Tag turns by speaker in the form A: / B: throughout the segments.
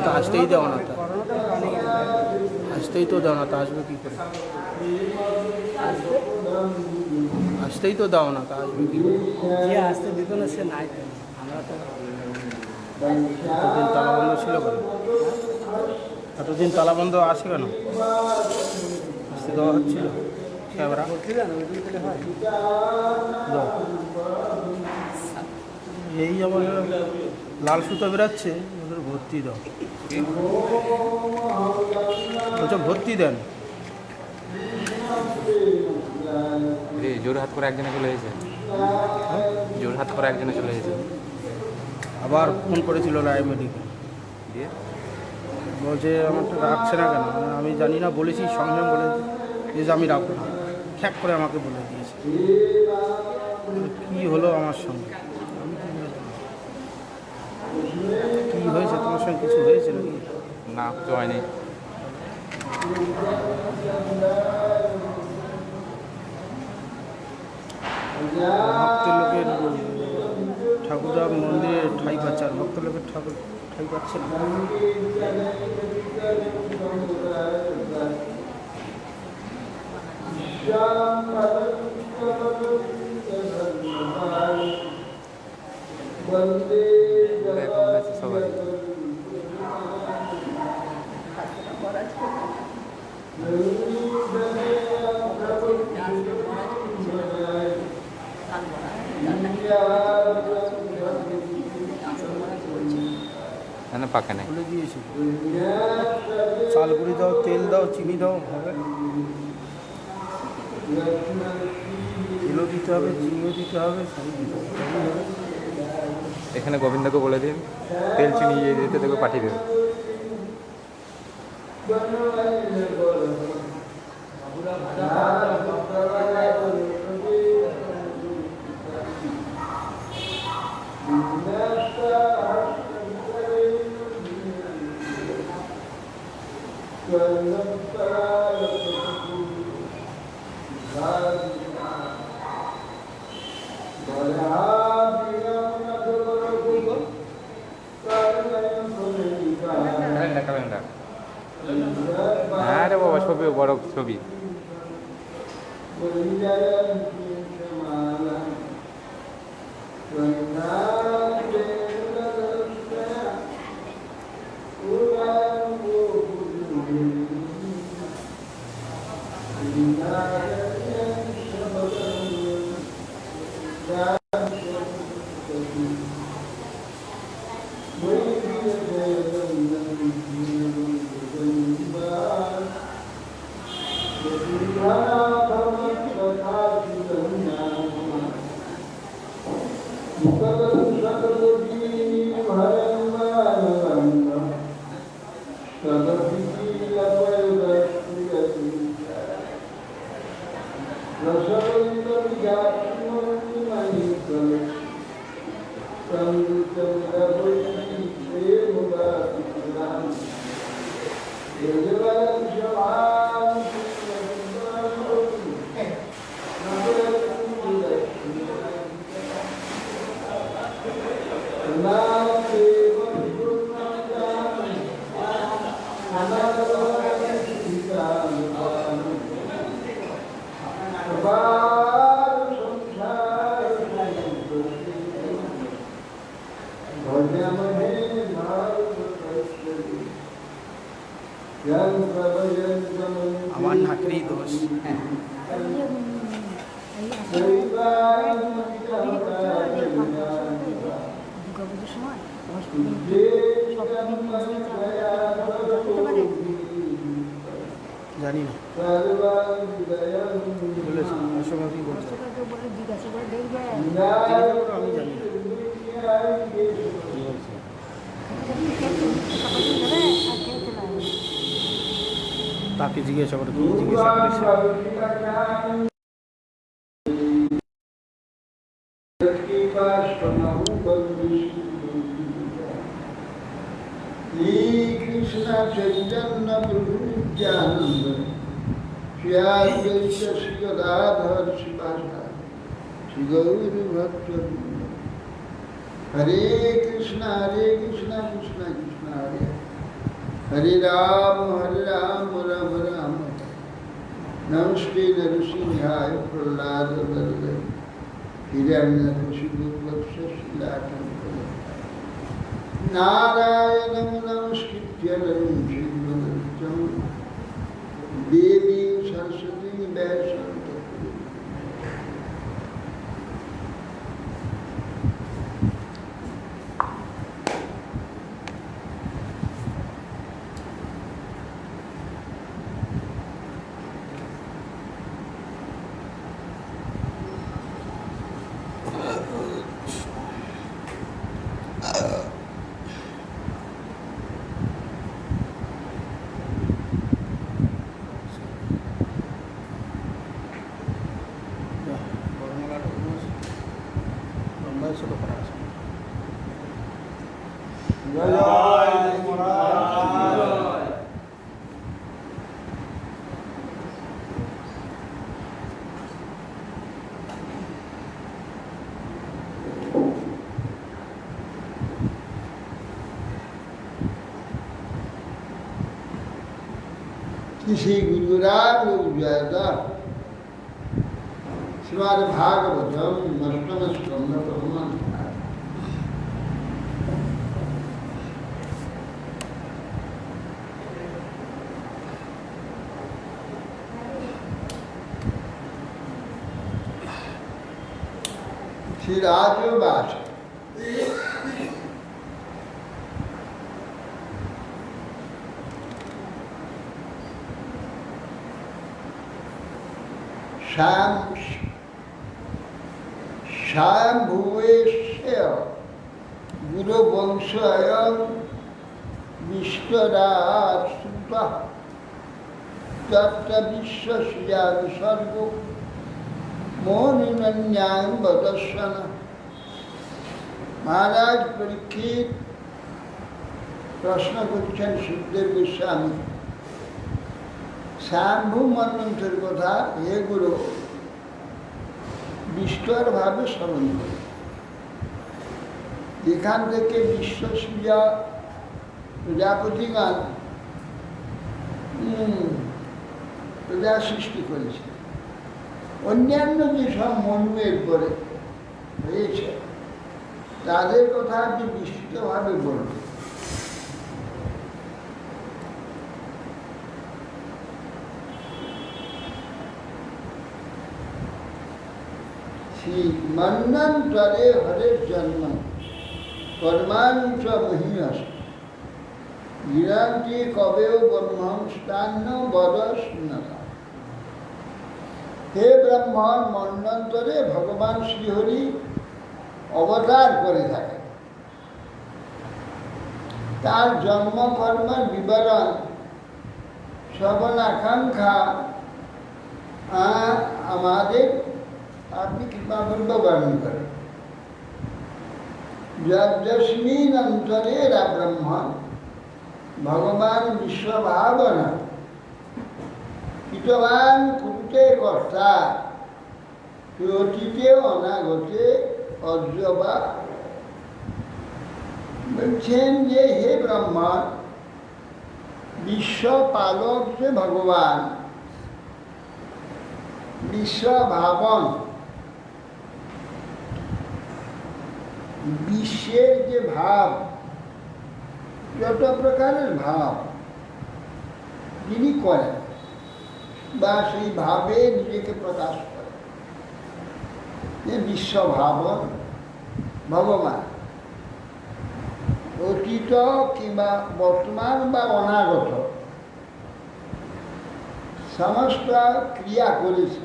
A: তো আসতেই দেওয়া না, তা আসতেই তো দেওয়া না, তা আসবে কী করে? আসতেই তো দাও না, তা আসবে কী করে?
B: যে আসতে দিত না সে নাই, আমরা তো
A: এতদিন তালাবন্ধ ছিল কেন? এতদিন তালাবন্ধ আসে কেন? আসতে দেওয়া হচ্ছিল ক্যামেরা
B: বলছিলেন ওইদিন থেকে হয়।
A: দাও। এই যেমন লাল সুতো বেরাচ্ছে, ওদের ভর্তি দাও, বলছো ভর্তি দেন।
C: জোর হাত করে একজনে চলে এসেছে, জোর হাত করে একজনে চলে এসেছে।
A: আবার ফোন করেছিল রায় মেডিকেল,
C: দিয়ে
A: বলছে আমারটা রাখছে না কেন? আমি জানি না, বলেছি সঙ্গে বলেছি যে আমি রাখবো না, খ্যাক করে আমাকে বলে দিয়েছে। কী হলো আমার সঙ্গে? কী হয়েছে তোমার সঙ্গে? কিছু হয়েছে নাকি?
C: না, কিছু হয়নি।
A: ভক্ত লোকের ঠাকুরদা মন্দিরে ঠাই পাচ্ছে, আর ভক্ত লোকের ঠাকুর ঠাই পাচ্ছে না।
C: এখন আছে সবাই। না পাকে নাই।
A: বলে দিয়েছি, চাল গুঁড়ি দাও, তেল দাও, চিনি দাও, হবে। তেলও দিতে হবে, চিনিও দিতে হবে, সবই দিতে হবে, তবেই হবে।
C: এখানে গোবিন্দকে বলে দিন তেল চিনি ইয়ে দিতে, দেখবে পাঠিয়ে দেবে। ক্যালেন্ডার, হ্যাঁ রে বাবা, ছবি বড় ছবি।
A: আমার নাকেরই দোষ। জানি না, বলেছি অসময় কি বলছে, জিজ্ঞাসা করো, আমি জানি না কি বলছে। তাকে জিজ্ঞাসা করো, কি জিজ্ঞাসা করেছে?
D: कृष्ण चैतन्य प्रभु नित्यानंद श्री अद्वैत श्री गदाधर श्रीवासादि श्री गौर भक्तवृंद। हरे कृष्ण कृष्ण कृष्ण हरे हरे राम राम राम नमस्ते नरसिंहाय प्रहलाद वरदे हिरण्यकशिपु वक्षशिलाटं नारायणं नमस्कृत्य नरं चैव नरोत्तमं देवीं सरस्वतीं व्यासं ततो किसी गुरुराग जयता श्रीमद् भागवतम अष्टम स्कंद प्रथम श्री राजवास शाम्भुवेश्य गुरुवंशयं विष्टरात् सुतः तत्र विश्वस्या विसर्गो मोनिनन्यां वदर्शन। महाराज परीक्षित प्रश्न করছেন সুখদেব গোস্বামী শাম্ভু মন্বন্তর কথা এগুলো বিস্তর ভাবে স্মরণ করে যেখান থেকে বিশ্বসূর্যা প্রজাপতিগণ প্রজা সৃষ্টি করেছে অন্যান্য যেসব মনুয়ের পরে হয়েছে তাদের কথা আপনি বিস্তৃতভাবে বলবেন। मन्वन्तरे हरेर जन्म कर्मानुच महीयस गिरन्ति कवेओ ब्रह्मंस्तान्न वदस्नता। हे ब्रह्मण मन्वन्तरे भगवान श्रीहरि अवतार करे थाकेन तार जन्म कर्मेर विवरण श्रवण आकांक्षा आमादेर আপনি কৃপাপূর্ব বর্ণন করেন। যস্মিন অন্তরে ব্রহ্মণ ভগবান বিশ্বভাবনা কৃতবান কুরুতে কর্তা অতীতে অনাগতে অদ্যবা। বলছেন যে হে ব্রহ্মণ বিশ্বপালক যে ভগবান বিশ্বভাবন বিশ্বের যে ভাব যত প্রকারের ভাব যিনি করেন বা সেই ভাবে নিজেকে প্রকাশ করেন যে বিশ্বভাবন ভগবান অতীত কিংবা বর্তমান বা অনাগত সমস্ত ক্রিয়া করেছে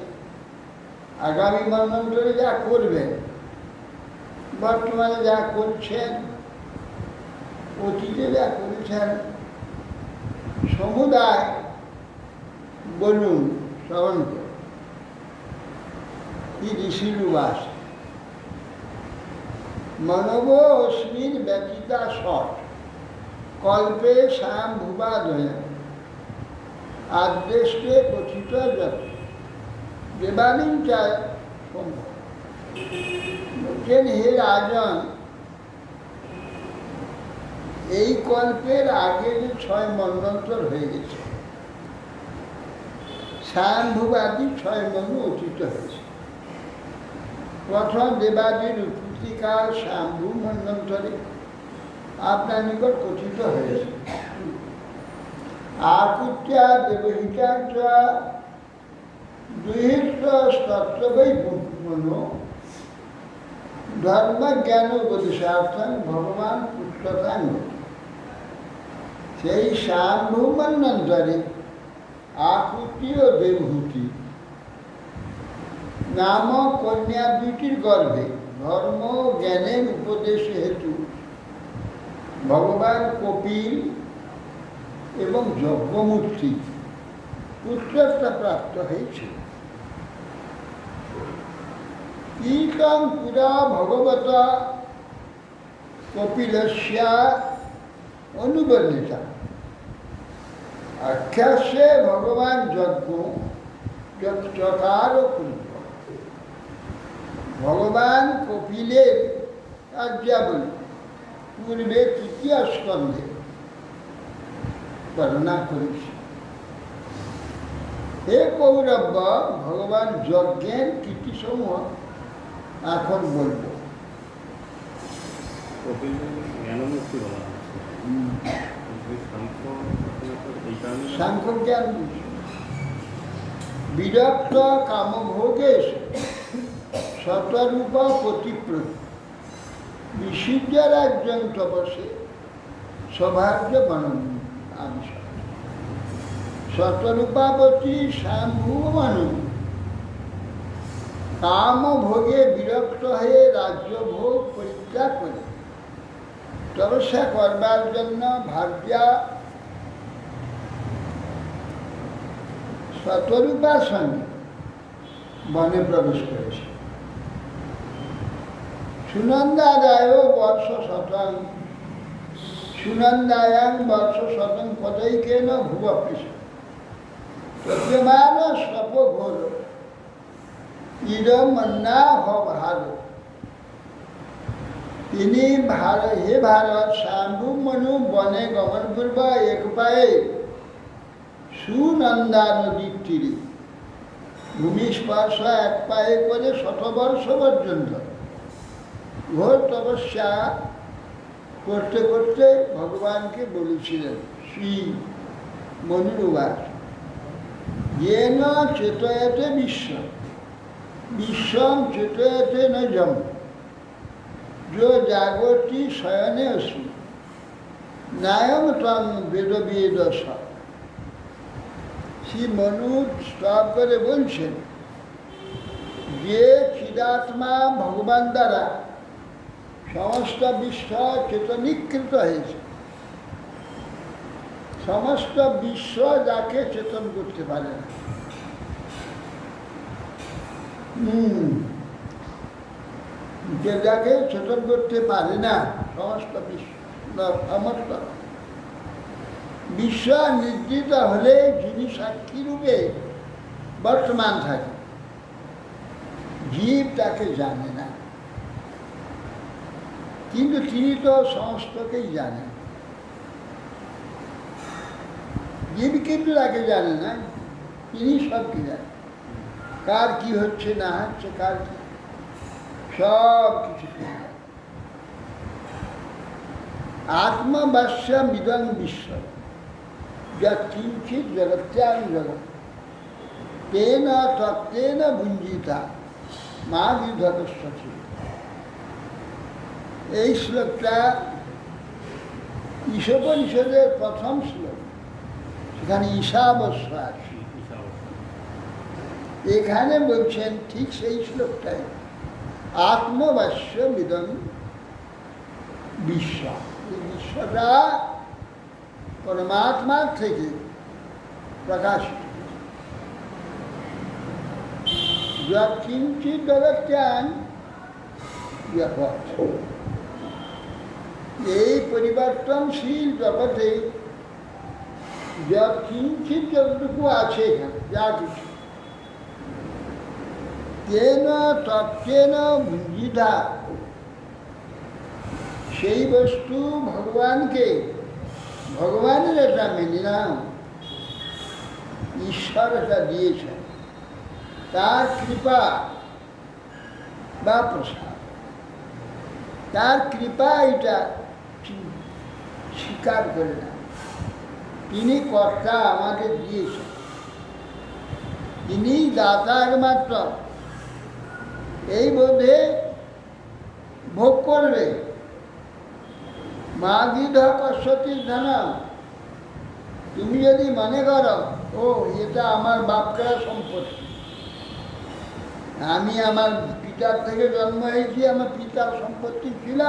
D: আগামী মন্বন্তরে যা করবেন বর্তমানে যা করছেন অতীতে যা করেছেন সমুদায় বলুন শ্রবণ করুন। কি ঋষিরুবাস মনব অস্মিন ব্যতীতা সৎ কল্পে শাম্ভুবাদয় আদেশকে কথিত যত দেবানীম চায় সম্ভব। বলছেন হে রাজন এই কল্পের আগে যে 6 মন্বন্তর হয়ে গেছে, স্বয়ম্ভুবাদী 6 মনু অতীত হয়েছে। প্রথম দেবাদির উৎপত্তিকাল স্বয়ম্ভু মন্বন্তরে আপনার নিকট কথিত হয়েছে। আকুত্যা দেবহিতাঞ্চ দুহিত স্তত্রবৈ মনো ধর্মজ্ঞান উপদেশার্থন ভগবান পুত্রতাঙ্গ। সেই স্বয়ম্ভু মন্বন্তরে আকুতি ও দেবহূতি নামক কন্যা দুইটির গর্ভে ধর্ম জ্ঞানের উপদেশ হেতু ভগবান কপিল এবং যজ্ঞমূর্তি পুত্রত্ব প্রাপ্ত হয়েছিল। ইকং পুরা ভগবত কপিলস্যা অনুবর্ণিতা আখ্যাসে ভগবান যজ্ঞ চকার ভগবান কপিলের কার্যাবলী পূর্বে 3য় স্কন্ধে বর্ণনা করেছে। হে কৌরব্য, ভগবান যজ্ঞের কীর্তিসমূহ এখন বলব। সাংখ্য জ্ঞান বিরক্ত কামভোগে শতরূপ প্রতিপ্রত বিশুদ্ধের একজন তপসে সৌভাগ্য বনন আবিষ্কার শতরূপাবতী স্বয়ম্ভু মানু কাম ভোগে বিরক্ত হয়ে রাজ্যভোগ পরিত্যাগ করে তপস্যা করবার জন্য ভার্যা শতরূপার সঙ্গে বনে প্রবেশ করেছে। সুনন্দাদায় বর্ষ শতং সুনন্দায়াং বর্ষ শতং পদৈকেন ভুবপৃষ প্রদ্যমান স্বপ ঘোর ইরমন্না ভার। তিনি হে ভারত, স্বয়ম্ভু মনু বনে গমন পূর্ব এক পায়ে সুনন্দা নদীর তীরে ভূমি স্পর্শ এক পায়ে করে 100 বর্ষ পর্যন্ত ঘোর তপস্যা করতে করতে ভগবানকে বলেছিলেন শ্রী মনুবাস যেন চেতয়তে বিশ্ব বিশ্বম চেতয়তে নজম जो জাগতি শয়নে অসি নায়ম তং বেদ বেদস। শ্রী মনু স্তব করে বলছেন যে চিদাত্মা ভগবান দ্বারা সমস্ত বিশ্ব চেতনীকৃত হয়েছে, সমস্ত বিশ্ব যাকে চেতন করতে পারে না। যে যাকে চেতন করতে পারে না, সমস্ত বিশ্ব সমস্ত বিশ্ব নির্দিত হলে যিনি সাক্ষী রূপে বর্তমান থাকে, জীব তাকে জানে না, কিন্তু তিনি তো সমস্তকেই জানেন। জীব কিন্তু তাকে জানে না, তিনি সবকে জানেন, কার কি হচ্ছে না হচ্ছে, কার কি সব কিছু। আত্মবাস্য মিদং বিশ্ব যা কিঞ্চিত জগত্যাং জগৎ তেন তত্ত্বেন ভুঞ্জিতা মা বিধকস্বী। এই শ্লোকটা ঈশোপনিষদের প্রথম শ্লোক, সেখানে ঈশাবস্য আছে। এখানে বলছেন ঠিক সেই শ্লোকটাই আত্মবাস্য মিদং বিশ্ব। এই বিশ্বটা পরমাত্মার থেকে প্রকাশিত। যৎকিঞ্চিৎ জগত্যাং জগৎ, এই পরিবর্তনশীল জগতে যৎকিঞ্চিৎ যতটুকু আছে এখানে, যা কিছু তেন তত্ত্বেন ভুঞ্জিতা, সেই বস্তু ভগবানকে, ভগবানের এটা মেনে নাও, ঈশ্বর এটা দিয়েছেন, তার কৃপা বা প্রসাদ, তার কৃপা এটা স্বীকার করে না। তিনি কর্তা, আমাকে দিয়েছেন, তিনি দাতা একমাত্র, এই বোধে ভোগ করবে। মা গিধ কশ্বতী ধনা, তুমি যদি মনে করো ও এটা আমার বাপকার সম্পত্তি, আমি আমার পিতার থেকে জন্ম হয়েছি, আমার পিতার সম্পত্তি ছিল,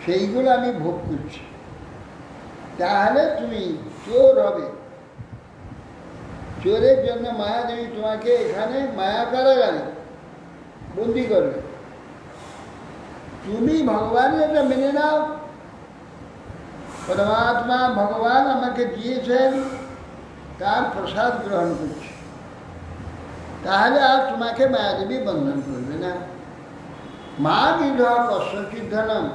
D: সেইগুলো আমি ভোগ করছি, তাহলে তুমি চোর হবে। চোরের জন্য মায়াদেবী তোমাকে এখানে মায়া কারাগারে বন্দি করবে। তুমি ভগবানের এটা মেনে নাও, পরমাত্মা ভগবান আমাকে দিয়েছেন, তার প্রসাদ গ্রহণ করছি, তাহলে আর তোমাকে মায়াদেবী বন্ধন করবে না। মা গিধ কশ্বতী ধনম,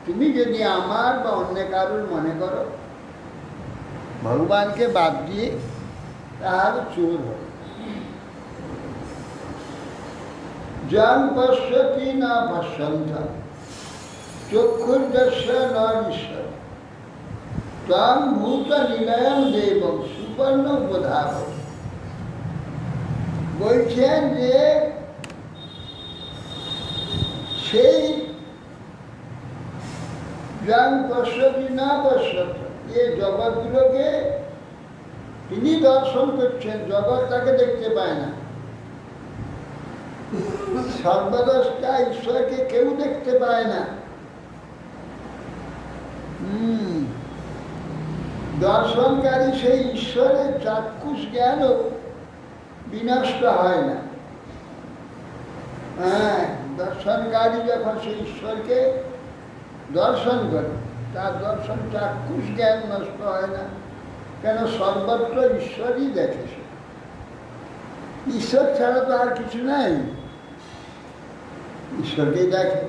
D: তুমি যদি আমার বা অন্য কারোর মনে করো ভগবানকে বাদ দিয়ে, তাহলে চোর হবে। জন পশ্যতি না পশ্যন্ত চক্ষুর্দর্শ নশ্বর ত্বং ভূত নিলয়ম দেব সুপর্ণ বোধাব। বলছেন যে সেই জন পশ্যতি না পশ্যত, এই জগৎগুলোকে তিনি দর্শন করছেন, জগৎ তাকে দেখতে পায় না। সর্বদষ্টা ঈশ্বরকে কেউ দেখতে পায় না। দর্শনকারী সেই ঈশ্বরের চাক্ষুষ জ্ঞানও বিনষ্ট হয় না। হ্যাঁ, দর্শনকারী যখন সেই ঈশ্বরকে দর্শন করে, তার দর্শন চাক্ষুষ জ্ঞান নষ্ট হয় না, কেন সর্বত্র ঈশ্বরই দেখে। ঈশ্বর ছাড়া তো আর কিছু নাই, ঈশ্বরকেই দেখে।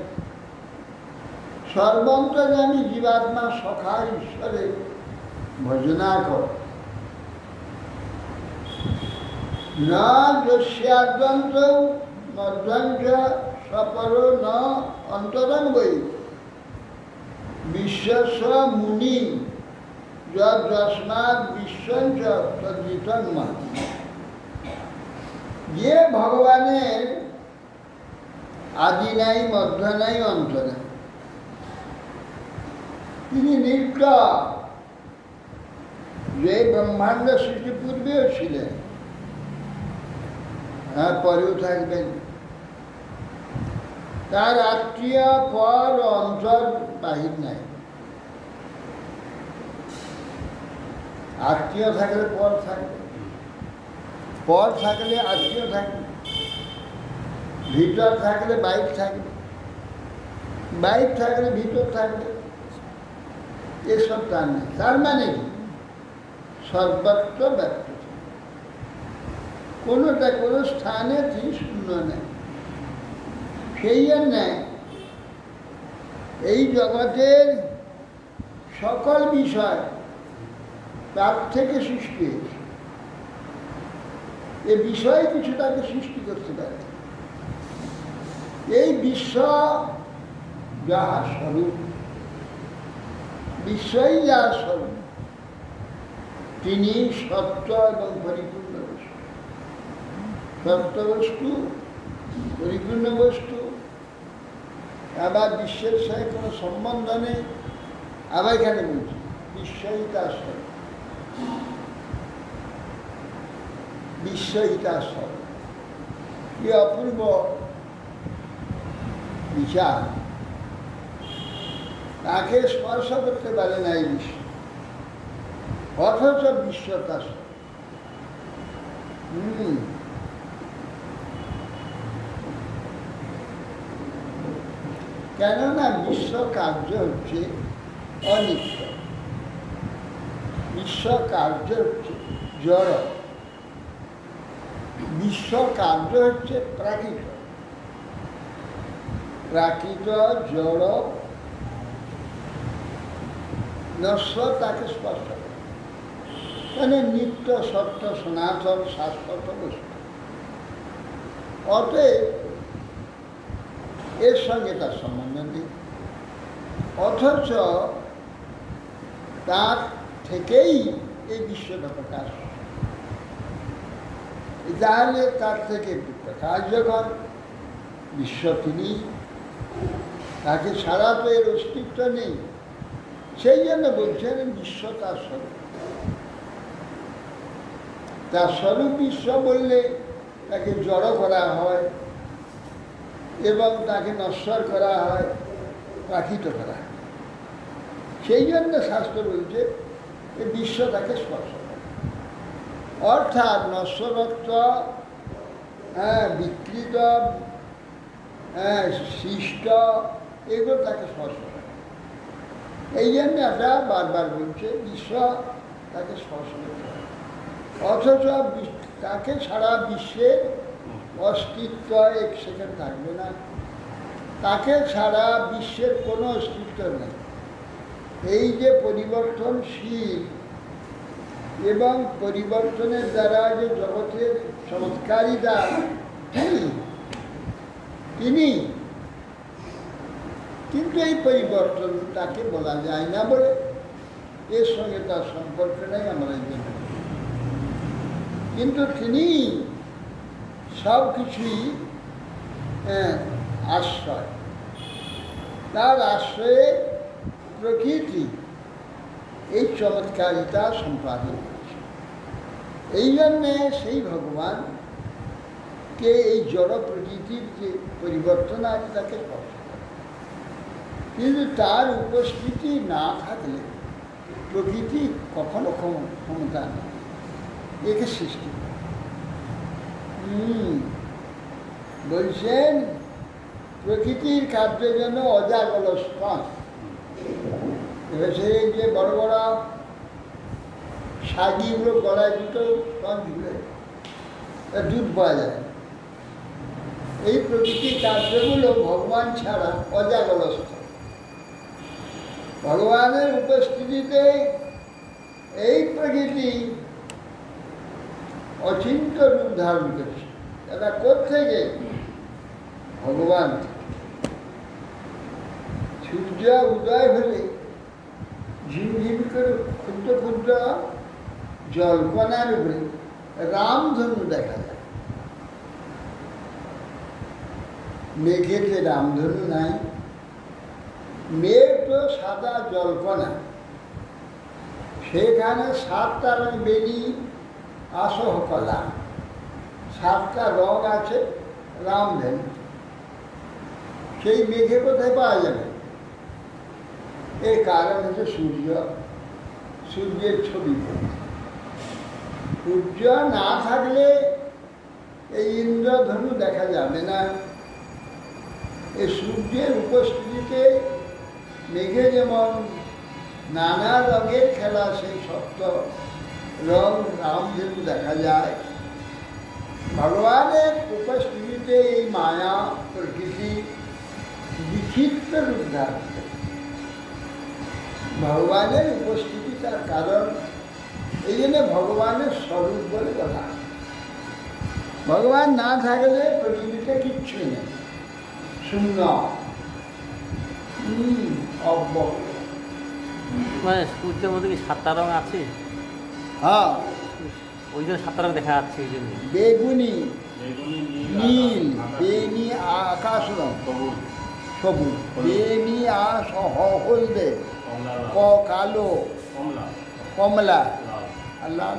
D: সর্বন্তর্যামী জীবাত্মা সখা ঈশ্বরের ভজনা কর। না যস্যাদ্বন্দ্ব মধ্বঞ্চ সপর ন অন্তরং বৈ বিশ্বস্ব মুনি যস্মাৎ বিশ্বঞ্চ তদ্বিতং মা। যে ভগবানের আদি নাই, মধ্য নাই, অন্ত নাই, তিনি নিত্য, যে ব্রহ্মাণ্ড সৃষ্টি পূর্বেও ছিলেন, হ্যাঁ পরেও থাকবেন। তার আত্মীয় পর অন্তর বাহির নাই। আত্মীয় থাকলে পর থাকবে, পর থাকলে আত্মীয় থাকবে, ভিতর থাকলে বাইর থাকবে, বাইর থাকলে ভিতর থাকবে, এসব তার নেই। তার মানে কি? সর্বত্র ব্যক্ত, কোনোটা কোনো স্থানে তিনি শূন্য নেই। সেই জন্যে এই জগতের সকল বিষয় তার থেকে সৃষ্টি হয়েছে। এ বিষয় কিছু তাকে সৃষ্টি করতে পারে। এই বিশ্ব যাহা স্বরূপ, বিশ্বই যাহা স্বরূপ, তিনি সত্য এবং পরিপূর্ণ বস্তু। সত্য বস্তু, পরিপূর্ণ বস্তু, আবার বিশ্বের সাথে কোনো সম্বন্ধ নেই। আবার এখানে বলছি বিশ্বহিতাস্বর, বিশ্বহিতাস্বর, কি অপূর্ব বিচার। তাকে স্পর্শ করতে পারে না এই বিশ্ব, অথচ বিশ্ব তার কেননা বিশ্ব কার্য হচ্ছে অনিত্য, বিশ্ব কার্য হচ্ছে জড়, বিশ্ব কার্য হচ্ছে প্রাকৃত। প্রাকৃত জড় নশ্বর তাকে স্পর্শ করে, মানে নিত্য সত্য সনাতন শাশ্বত বস্তু। অতএব এর সঙ্গে তার সম্বন্ধ নেই, অথচ তার থেকেই এই বিশ্বটা প্রকাশ। তাহলে তার থেকে প্রকাশ যখন, বিশ্ব তিনি, তাকে ছাড়া তো এর অস্তিত্ব নেই। সেই জন্য বলছেন বিশ্ব তার স্বরূপ। তার স্বরূপ বিশ্ব বললে তাকে জড়ো করা হয় এবং তাকে নশ্বর করা হয়, প্রাকৃত করা হয়। সেই জন্য শাস্ত্র বলছে যে বিশ্ব তাকে স্পর্শ করে, অর্থাৎ নশ্বরত্ব, বিকৃত, সৃষ্ট, এগুলো তাকে স্পর্শ করে। এই জন্য আমরা বারবার বলছে বিশ্ব তাকে স্পর্শ করতে হয়, অথচ তাকে ছাড়া বিশ্বের অস্তিত্ব এক সেকেন্ড থাকবে না। তাকে ছাড়া বিশ্বের কোনো অস্তিত্ব নেই। এই যে পরিবর্তনশীল এবং পরিবর্তনের দ্বারা যে জগতের চমৎকারিতা, তিনি কিন্তু এই পরিবর্তন তাকে বলা যায় না বলে এর সঙ্গে তার সম্পর্ক নেই আমরা জন্য। কিন্তু তিনি সব কিছুই আশ্রয়, তার আশ্রয়ে প্রকৃতি এই চমৎকারিতা সম্পাদন করছে। এই জন্যে সেই ভগবানকে এই জড় প্রকৃতির যে পরিবর্তন আছে তাকে স্পর্শ করে। কিন্তু তার উপস্থিতি না থাকলে প্রকৃতি কখনো ক্ষমতা নেই একে সৃষ্টি করে। বলছেন প্রকৃতির কার্যের জন্য অজাগল স্তন। এবার যে বড় বড় সাগিগুলো গলায় দুটো স্তন ঝুলে দুধ পাওয়া যায়। এই প্রকৃতির কার্যগুলো ভগবান ছাড়া অজাগল স্তন। ভগবানের উপস্থিতিতে এই প্রকৃতি অচিন্ত রূপ ধারণ করছে। এটা কোত্থেকে? ভগবান। সূর্য উদয় হলে ঝিমঝিম করে ক্ষুদ্র ক্ষুদ্র জলকণার উপরে রামধনু দেখা যায়। মেঘেতে রামধনু নাই, মেঘ তো সাদা জলকণা, সেখানে 7টা রঙ বেরি আসহ কলা, 7টা রঙ আছে রামধনু। সেই মেঘে কোথায় পাওয়া যাবে? এর কারণ হচ্ছে সূর্য, সূর্যের ছবি। সূর্য না থাকলে এই ইন্দ্রধনু দেখা যাবে না। এই সূর্যের উপস্থিতিতে মেঘে যেমন নানা রঙের খেলা, সেই সপ্ত রং রামধনু দেখা যায়। ভগবানের উপস্থিতিতে এই মায়া প্রকৃতি বিচিত্র রূপ ধারণ করে। ভগবানের উপস্থিতি তার কারণ, এই জন্য ভগবানের স্বরূপ বলে কথা। ভগবান না থাকলে পৃথিবীতে কিচ্ছুই নেই, শূন্য, অব্যক্ত।
B: মানে সূর্যের মধ্যে কি 7টা রং আছে?
D: হ্যাঁ,
B: ওই জন্য 7টা রং দেখা যাচ্ছে। ওই জন্য
D: বেগুনি, নীল, বেনি আকাশ রং, সবুজ, বেনি হলদে, কালো, কমলা আর লাল।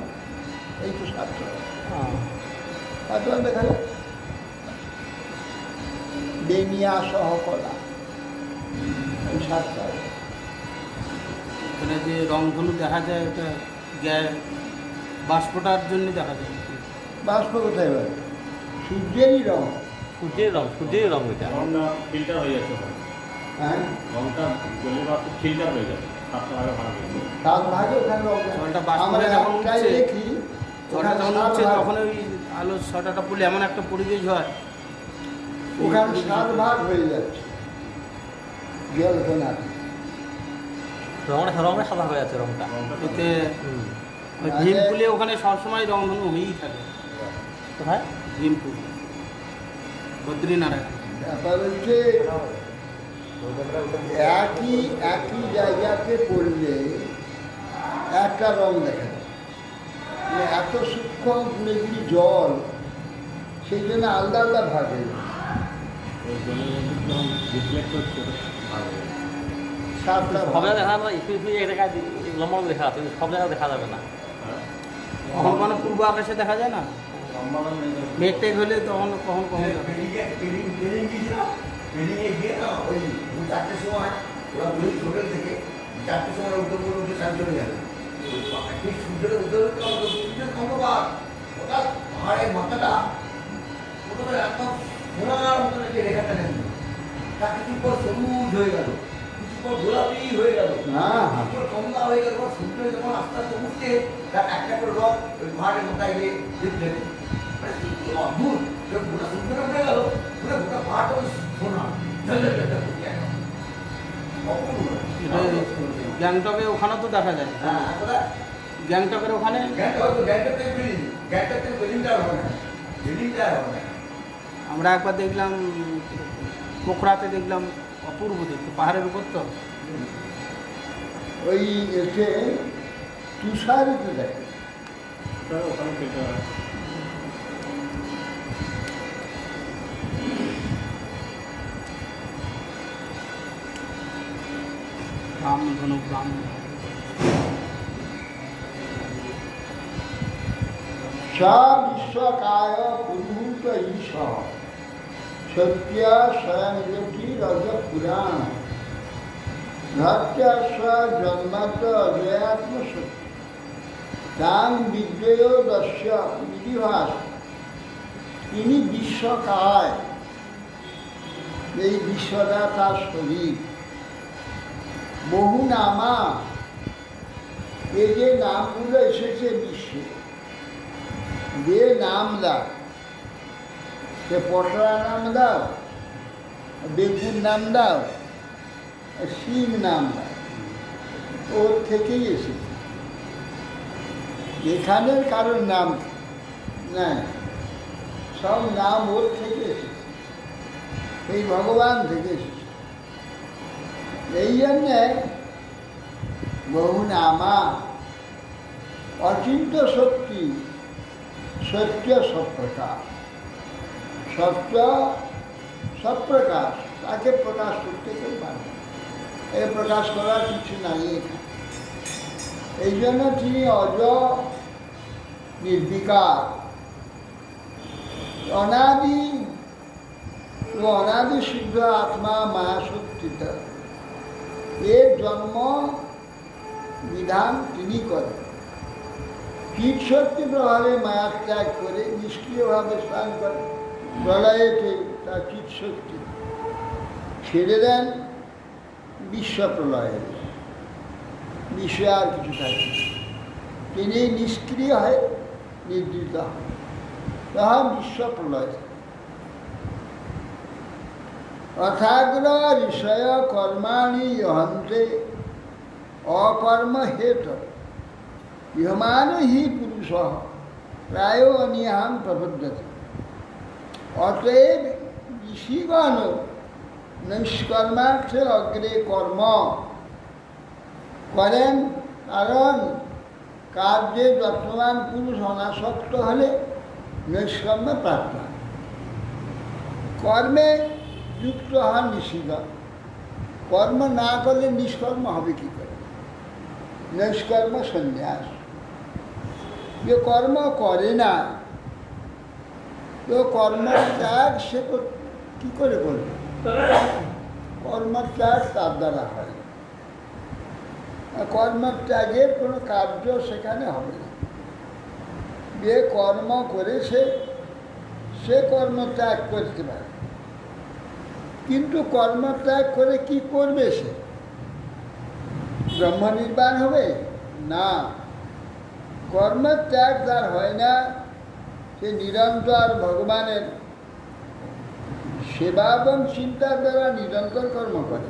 D: এই তো 7টা দেখা যায়। বেনিয়া সহ কলা, এই 7টা।
A: এখানে যে রংধনু দেখা যায়, এটা বাষ্পটার জন্য দেখা যায়।
D: বাষ্প কোথায় পাবে? সূর্যেরই রং।
B: সূর্যের রং ওইটা।
E: ফিল্টার হয়ে যাচ্ছে,
D: হ্যাঁ,
E: রংটা জলের বাষ্প ফিল্টার হয়ে যাবে। 7টা ভাগে ভাগ হয়ে যাবে।
D: 7 ভাগে ওখানে রং।
A: জলটা বাষ্প
D: আমরা
A: যখন
D: একটাই
A: উঠছে,
D: দেখি,
A: জলটা যখন উঠছে তখন ওই আলোর ছটাটা পড়লে এমন একটা পরিবেশ হয়,
D: ওখানে 7 ভাগ হয়ে যাচ্ছে। জল্পনাতে।
B: রঙটা সাদা হয়ে আছে রঙটা।
A: এতে ওই ভীমপুলে ওখানে সবসময় রংধনু হয়েই থাকে।
B: কোথায়?
A: ভীমপুর বদ্রীনারায়ণ।
D: ব্যাপার হচ্ছে একই একই জায়গাতে পড়লে একটা রং দেখা যায়, মানে এত সূক্ষ্ম গুণেগুলি জল, সেই জন্য আলাদা আলাদা ভাগ হয়ে যায়।
E: ওই জন্য যখন রিফ্লেক্ট হচ্ছে ভালো লাগে।
D: সাতটা
B: সব
D: ভাগ।
B: জায়গায় দেখা যাবে, এক জায়গায় লম্বা লম্বা দেখা যাচ্ছে, কিন্তু সব জায়গায় দেখা যাবে না।
A: কখন কখনো পূর্ব আকাশে দেখা যায় না, মেঘ টেঘ হলে তখন কখন কখন দেখা যায়।
F: ট্রেনিংয়ে গিয়ে না ওই 4টের সময় ওরা পুলিশ হোটেল থেকে 4টের সময় উঠে সান চলে গেল। ঠিক সূর্যের উঠে উঠতে আমাদের সূর্যের খন্ডবাদ হঠাৎ পাহাড়ের মাথাটা প্রথমে একদম সোনার মতন একটা রেখাটা নেন, তার কিছু পর সবুজ হয়ে গেল, কিছু পর গোলাপি হয়ে গেল,
D: হ্যাঁ, হ্যাঁ।
F: কিছু পর কমলা হয়ে গেল। সূর্য যখন আস্তে আস্তে উঠছে তার একটা করে রং ওই পাহাড়ের মাথায় গিয়ে দেখলেন, মানে কি অদ্ভুত! গোটা সূর্যটা উঠে গেল, গোটা পাহাড়টা ওই সোনা ঝলঝল করছে একদম। অপূর্ব।
A: এটা গ্যাংটকে ওখানে তো দেখা যায়।
F: হ্যাঁ, কোথায়?
A: গ্যাংটকের ওখানে
F: গ্যাংটক থেকে বিল্ডিংটা হবে না, বিল্ডিংটা হবে না।
A: আমরা একবার দেখলাম, পোখরাতে দেখলাম, অপূর্ব দেখতে, পাহাড়ের উপর তো।
D: ওই এসে তুষারিতে দেখে।
E: স্যার ওখানে পেতে হয়।
A: রামধনু রাম
D: স বিশ্বকায় পুরুষ ঈশ সত্য স্বয়ংজ্যোতি রজ পুরাণ ধর্য জন্মাত অজয়াত্ম সত্য তাং বিদ্যয় দস্য বিধিভাস। তিনি বিশ্বকায়, এই বিশ্বটা তার শরীর। বহু নামা, এই যে নামগুলো এসেছে বিশ্বে, যে নাম দাও, সে পটরা নাম দাও, বেগুন নাম দাও, শিম নাম দাও, ওর থেকেই এসেছে। এখানের কারোর নাম না, সব নাম ওর থেকে এসেছে, এই ভগবান থেকে এসেছে। এই জন্যে বহু নামা, অচিন্ত শক্তি, সত্য সপ্রকাশ। সত্য সপ্রকাশ, তাকে প্রকাশ করতে কেউ পারে না। এ প্রকাশ করার কিছু নাই এখানে। এই জন্য তিনি অজ, নির্বিকার, অনাদি ও অনাদি সিদ্ধ আত্মা মায়া শক্তিটা, এর জন্ম বিধান তিনি করেন। কীট শক্তি প্রভাবে মায়া ত্যাগ করে নিষ্ক্রিয়ভাবে স্নান করেন, প্রলয়েতে তার কীট শক্তি ছেড়ে দেন, বিশ্ব প্রলয়ে বিশ্বে আর কিছু থাকে না। তিনি নিষ্ক্রিয় হয়, নিদ্রিত হয়, তখন বিশ্ব প্রলয়। অথাগ্র ঋষয় কর্মাণি হন্তে অকর্ম হেত ইহমান হি পুরুষ প্রায় অনিহাম প্রবদ্ধতে। অতএব ঋষিগণ নৈষ্কর্মার্থে অগ্রে কর্ম করেন, কারণ কার্যে যত্নবান পুরুষ অনাসক্ত হলে নৈষ্কর্ম প্রাপ্ত হয়। কর্মে যুক্ত হন ঋষিগণ, কর্ম না করলে নিষ্কর্ম হবে কী করে? নৈষ্কর্ম সন্ন্যাস। যে কর্ম করে না, তো কর্মত্যাগ সে কী করে করবে? কর্মত্যাগ তার দ্বারা হয় না। কর্মত্যাগের কোনো কার্য সেখানে হবে না। যে কর্ম করেছে সে কর্মত্যাগ করতে পারে, কিন্তু কর্মত্যাগ করে কি করবে সে? ব্রহ্ম নির্বাণ হবে না। কর্মত্যাগ তার হয় না, সে নিরন্তর ভগবানের সেবা এবং চিন্তার দ্বারা নিরন্তর কর্ম করে।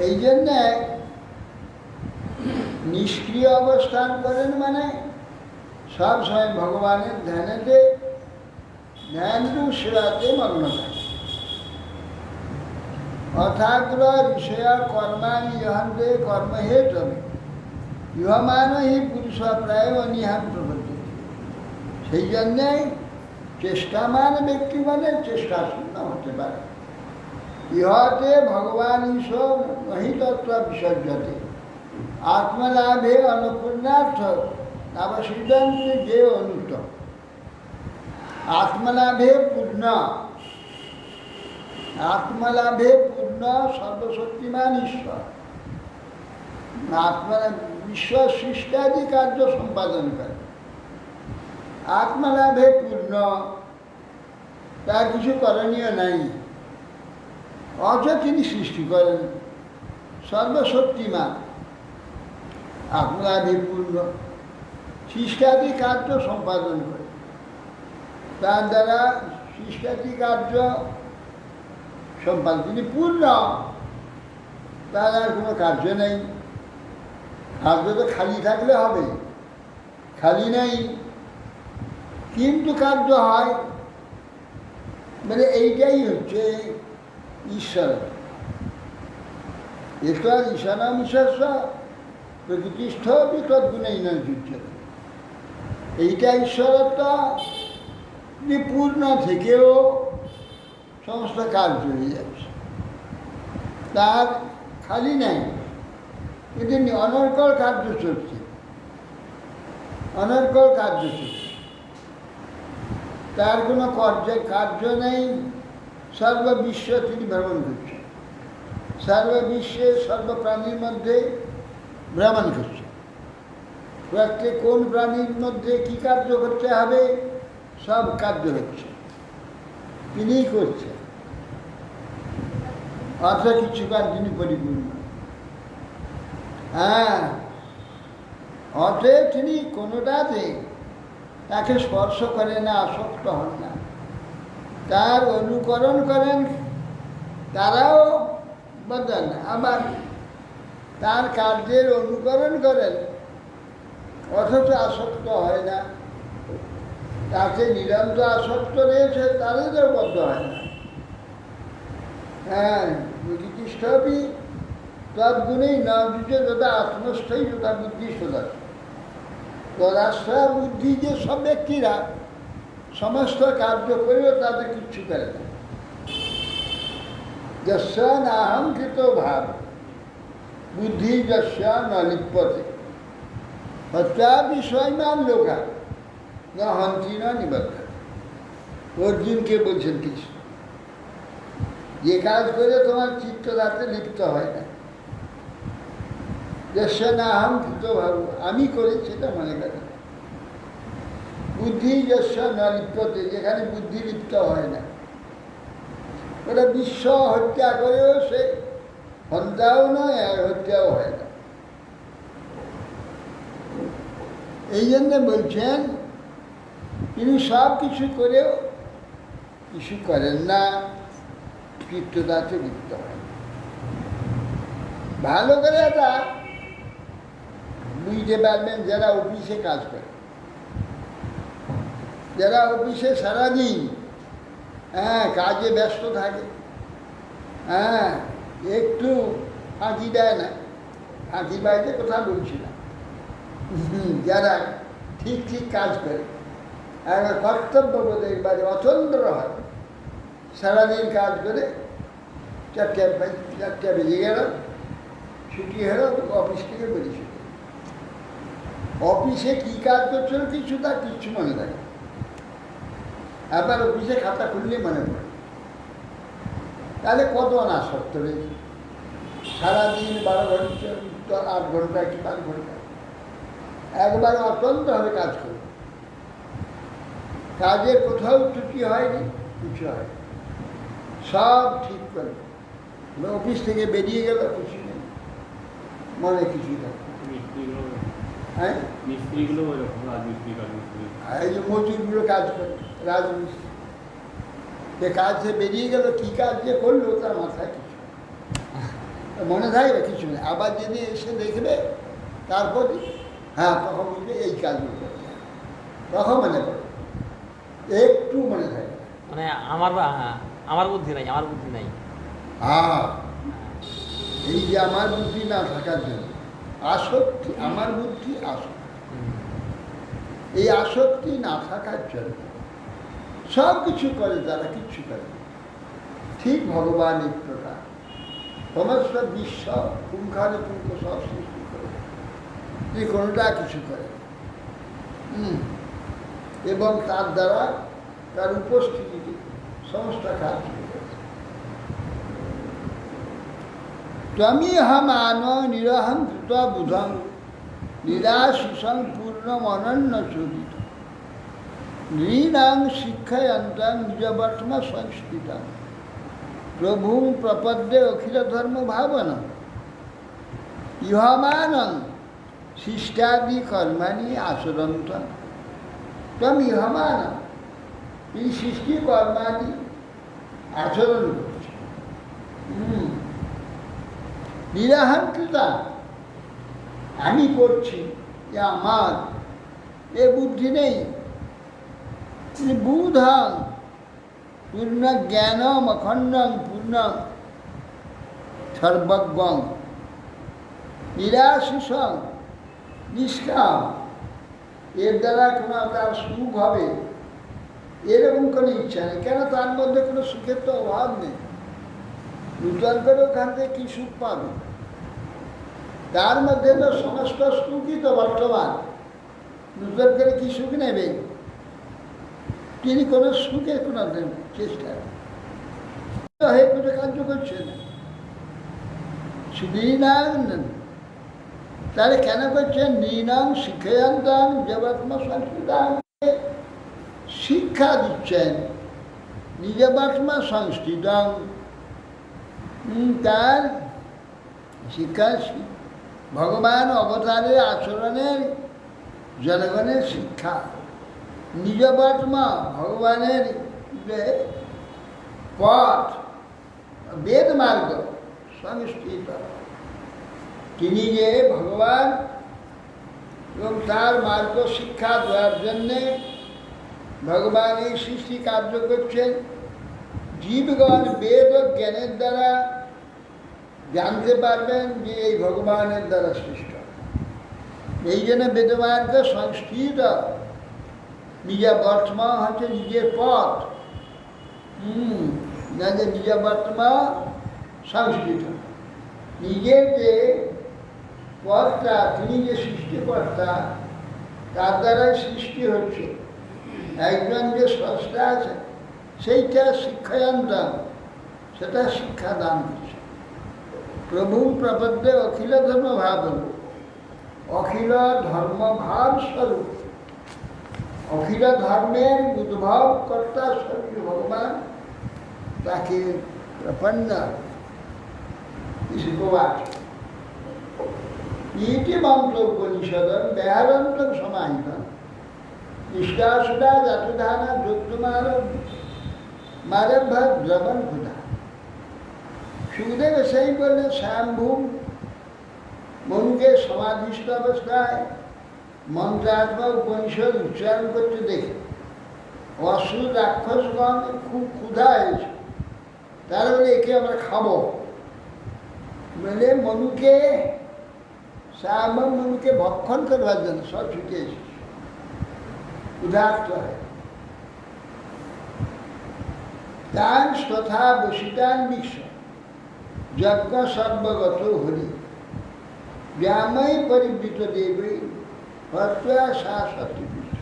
D: এই জন্যে নিষ্ক্রিয় অবস্থান করেন মানে সব সময় ভগবানের ধ্যানেতে ধ্যানরূপ সেবাতে মগ্ন থাকে। অথাগ্র ঋষয় কর্মাণি ইহন্তে কর্মহেতবে ইহমান হি পুরুষ প্রায় অনিহান প্রবর্তিত। সেই জন্যে চেষ্টামান ব্যক্তি মানে চেষ্টা শূন্য হতে পারে। ইহতে ভগবান ঈশ্বর নহি তত্ত্ব বিসর্জতে আত্মলাভে অনুপূর্ণার্থ নবসিদ্ধান্ত যে অনুত আত্মলাভে পূর্ণ সর্বশক্তিমান ঈশ্বর ঈশ্বর সৃষ্টাদি কার্য সম্পাদন করে। আত্মলাভে পূর্ণ, তার কিছু করণীয় নাই, অথচ তিনি সৃষ্টি করেন। সর্বশক্তিমান, আত্মলাভে পূর্ণ, সৃষ্টাদি কার্য সম্পাদন করে। তার দ্বারা সৃষ্টাদি কার্য সম্পাদন, তিনি পূর্ণ, তার আর কোনো কার্য নেই। কার্য তো খালি থাকলে হবে, খালি নেই, কিন্তু কার্য হয়। মানে এইটাই হচ্ছে ঈশ্বর। এতো আর ঈশানাম ঈশ্বর প্রকৃতিষ্ঠ তদ্গুণেই না যুদ্ধ। এইটা ঈশ্বরত্ব, তিনি পূর্ণ থেকেও সমস্ত কার্য হয়ে যাচ্ছে, তার খালি নেই, কিন্তু অনর্গল কার্য চলছে, অনর্গল কার্য চলছে, তার কোনো কার্য নেই। সর্ববিশ্ব তিনি ভ্রমণ করছেন, সর্ববিশ্বে সর্বপ্রাণীর মধ্যে ভ্রমণ করছেন। প্রত্যেক কোন প্রাণীর মধ্যে কী কার্য করতে হবে, সব কার্য হচ্ছে, তিনিই করছেন। অর্থাৎ কিছু কাজ তিনি পরিপূর্ণ। হ্যাঁ, অতএব তিনি কোনোটাতে তাকে স্পর্শ করে না, আসক্ত হন না, তার অনুকরণ করেন, তারাও বদলেন, আবার তার কার্যের অনুকরণ করেন, অথচ আসক্ত হয় না। তাতে নিরন্তর আসক্ত রয়েছে, তাদের বদ্ধ হয় না। হ্যাঁ, প্রকৃতিষ্ঠবি তদ্গুণেই না যুজে যথা আত্মস্থই যথা বুদ্ধিষ্ঠতা। তদাশ্রয়া বুদ্ধি যে সব ব্যক্তিরা সমস্ত কার্য করেও তাদের কিচ্ছু করে না। যস্য নাহং কৃত ভাব বুদ্ধি যস্য ন লিপ্যতে হত্যা বিষয়মান লোকা না হন্তি না নিবদ্ধ। অর্জুনকে বলছেন কিছু, যে কাজ করে তোমার চিত্ত তাতে লিপ্ত হয় না। যস্য নাহং কৃত ভাব, আমি করি সেটা মনে করে। বুদ্ধি যস্য ন লিপ্যতে, যেখানে বুদ্ধি লিপ্ত হয় না। ওটা বিশ্ব হত্যা করেও সে হন্তাও নয় আর হত্যাও হয় না। এই জন্য বলছেন তিনি সব কিছু করেও কিছু করেন না, চিত্ততাতে লিপ্ত হয়। ভালো করে এটা বুঝতে পারবেন যারা অফিসে কাজ করে, যারা অফিসে সারাদিন কাজে ব্যস্ত থাকে, একটু ফাঁকি দেয় না, ফাঁকি বাইরে কথা বলছি না, যারা ঠিক ঠিক কাজ করে, একবার কর্তব্যবোধ একবারে অতন্ত্র হয়, সারাদিন কাজ করে 4টা বেজে গেল, ছুটি হলো, অফিস থেকে বেরিয়ে ছুটি। অফিসে কী কাজ করছিল কিছু তার কিচ্ছু মনে থাকে, আবার অফিসে খাতা খুললে মনে পড়ে। তাহলে কত অনাসক্ত রয়েছে, সারাদিন 12 ঘন্টা 8 ঘন্টা কি 5 ঘন্টা একবারে অতন্ত্রভাবে কাজ করে, কাজের কোথাও ত্রুটি হয়নি, কিছু হয়, সব ঠিক করে অফিস থেকে বেরিয়ে গেল, কিছু নেই, মনে কিছুই থাকে। হ্যাঁ,
E: মিস্ত্রিগুলো ওইরকম, রাজমিস্ত্রি কাজমিস্ত্রি,
D: এই যে মজুরগুলো কাজ করে, রাজমিস্ত্রি, যে কাজ সে বেরিয়ে গেল, কী কাজ যে করলো তার মাথায় কিছু। মনে থাকবে কিছু নেই, আবার যদি এসে দেখবে তারপর হ্যাঁ তখন বলবে এই কাজগুলো করতে হবে। তখন মনে করবে, একটু মনে থাকবে।
B: মানে আমার বুদ্ধি নাই, আমার বুদ্ধি নাই।
D: হ্যাঁ, এই যে আমার বুদ্ধি না থাকার জন্য আসক্তি, আমার বুদ্ধি আসক্তি, এই আসক্তি না থাকার জন্য সব কিছু করে তারা, কিচ্ছু করে না। ঠিক ভগবান এই প্রকার সমস্ত বিশ্ব পুঙ্খানে পুঙ্খ সব সৃষ্টি করে, যে কোনোটা কিছু করে না। এবং তার দ্বারা তার উপস্থিতিতে সমস্ত কাজ করে। ত্বমিহমান নিরহং কৃত বুধং নিরাশিসং পূর্ণমনন্য চরিত নৃণাং শিক্ষয়ন্তং নিজবর্তম সংস্কৃতং প্রভুং প্রপদ্যে অখিল ধর্ম ভাবনা ইহমানং শিষ্টাদি কর্মাণি আচরন্ত তম ইহমান, এই সৃষ্টি কর্মাদি আচরণ করছে। নিরাহংকৃতা, আমি করছি, এ আমার, এ বুদ্ধি নেই। বুধং পূর্ণ জ্ঞানম অখণ্ডং পূর্ণং সর্বজ্ঞং নিরাশিসং নিষ্কাম, এর দ্বারা কোনো তার সুখ হবে এরকম কোনো ইচ্ছা নেই। কেন? তার মধ্যে কোনো সুখের তো অভাব নেই। নূতন করে ওখান থেকে কী সুখ পাবে? তার মধ্যে তো সমস্ত সুখই তো বর্তমান, নূতন করে কী সুখ নেবে? তিনি কোনো সুখের কোনো চেষ্টা হয়ে কোনো কার্য করছে না। শুধুই তাহলে কেন করছেন? নৃণাং শিক্ষয়ন্তং নিজবর্তম সংস্কৃতং, শিক্ষা দিচ্ছেন নিজবর্তম সংস্কৃতং, তার শিক্ষা ভগবান অবতারের আচরণের জনগণের শিক্ষা। নিজবর্তমা ভগবানের যে পথ, বেদ মার্গ সংস্কৃত, তিনি যে ভগবান এবং তার মার্গ শিক্ষা দেওয়ার জন্যে ভগবান এই সৃষ্টি কার্য করছেন। জীবগণ বেদ ও জ্ঞানের দ্বারা জানতে পারবেন যে এই ভগবানের দ্বারা সৃষ্ট। এই জন্য বেদমার্গ সংস্কৃত, নিজের বর্তমান হচ্ছে নিজের পথ, নিজের বর্তমান সংস্কৃত, নিজের যে পথটা, তিনি যে সৃষ্টিকর্তা, তার দ্বারাই সৃষ্টি হচ্ছে। একজন যে স্রষ্টা আছে সেইটা শিক্ষায়ন্তম, সেটা শিক্ষাদান করছে। প্রভু প্রপদ্যে অখিল ধর্ম ভাবন, অখিল ধর্মভাব স্বরূপ, অখিল ধর্মের উদ্ভব কর্তা স্বরূপ ভগবান, তাকে প্রপন্ন ভগবান ইতি মন্ত্র উপনিষদন ব্যাহরন্তম সমাহিতম ইষ্টাসুদা জাতুধানা যুক্তমার মারভ দ্রবণ ক্ষুধা। সুখদেব সেই বললেন, স্বয়ংভূম মনুকে সমাধিস্থ অবস্থায় মন্ত্রাত্মক উপনিষদ উচ্চারণ করতে দেখে অসুর রাক্ষসগণ খুব ক্ষুধা হয়েছে, তারা বলে একে আমরা খাবো বলে মনুকে, স্বয়ং মনুকে ভক্ষণ করবার জন্য সব ছুটে এসেছে, ক্ষুধার্ত হয়। তান তথা বসিতান বিশ্ব যজ্ঞ সর্বগত হরি ব্যাময় পরিবৃত দেবী হত্যা শাশ্বতী বিশ্ব।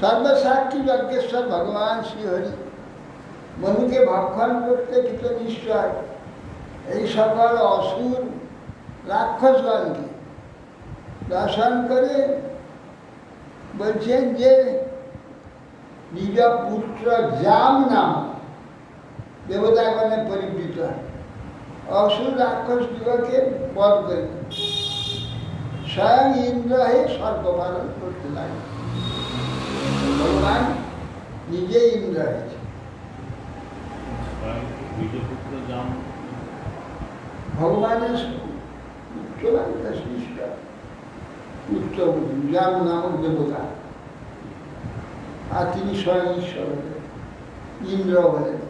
D: সর্বসাক্ষী যজ্ঞেশ্বর ভগবান শ্রীহরি মনুকে ভক্ষণ করতে কৃত নিশ্চয় এই সকল অসুর রাক্ষসগণকে দর্শন করে বলছেন যে নিজ পুত্র জাম নাম দেবতাগণে পরিবৃত অসুর রাক্ষস দিগকে বধ করে স্বয়ং ইন্দ্র হয়ে সর্প পালন করতে লাগে। ভগবান নিজে ইন্দ্র, ইন্দ্র হয়েছে।
E: বীজপুত্র জাম, ইন্দ্র হয়েছে। ইন্দ্র হয়ে সর্প পালন করতে লাগে।
D: ভগবান নিজে ইন্দ্র হয়েছে। ভগবান নিজে ইন্দ্র হয়েছে। ভগবান নিজে ইন্দ্র হয়েছে। ভগবান নিজে ইন্দ্র হয়েছে। ভগবান নিজে ইন্দ্র হয়েছে।
E: স্বয়ং বীজপুত্র জাম
D: ভগবানের উচ্চবাংলা সৃষ্ট উচ্চবতী যার নামক দেবতা, আর তিনি স্বয়ং ঈশ্বর হলেন, ইন্দ্র হলেন।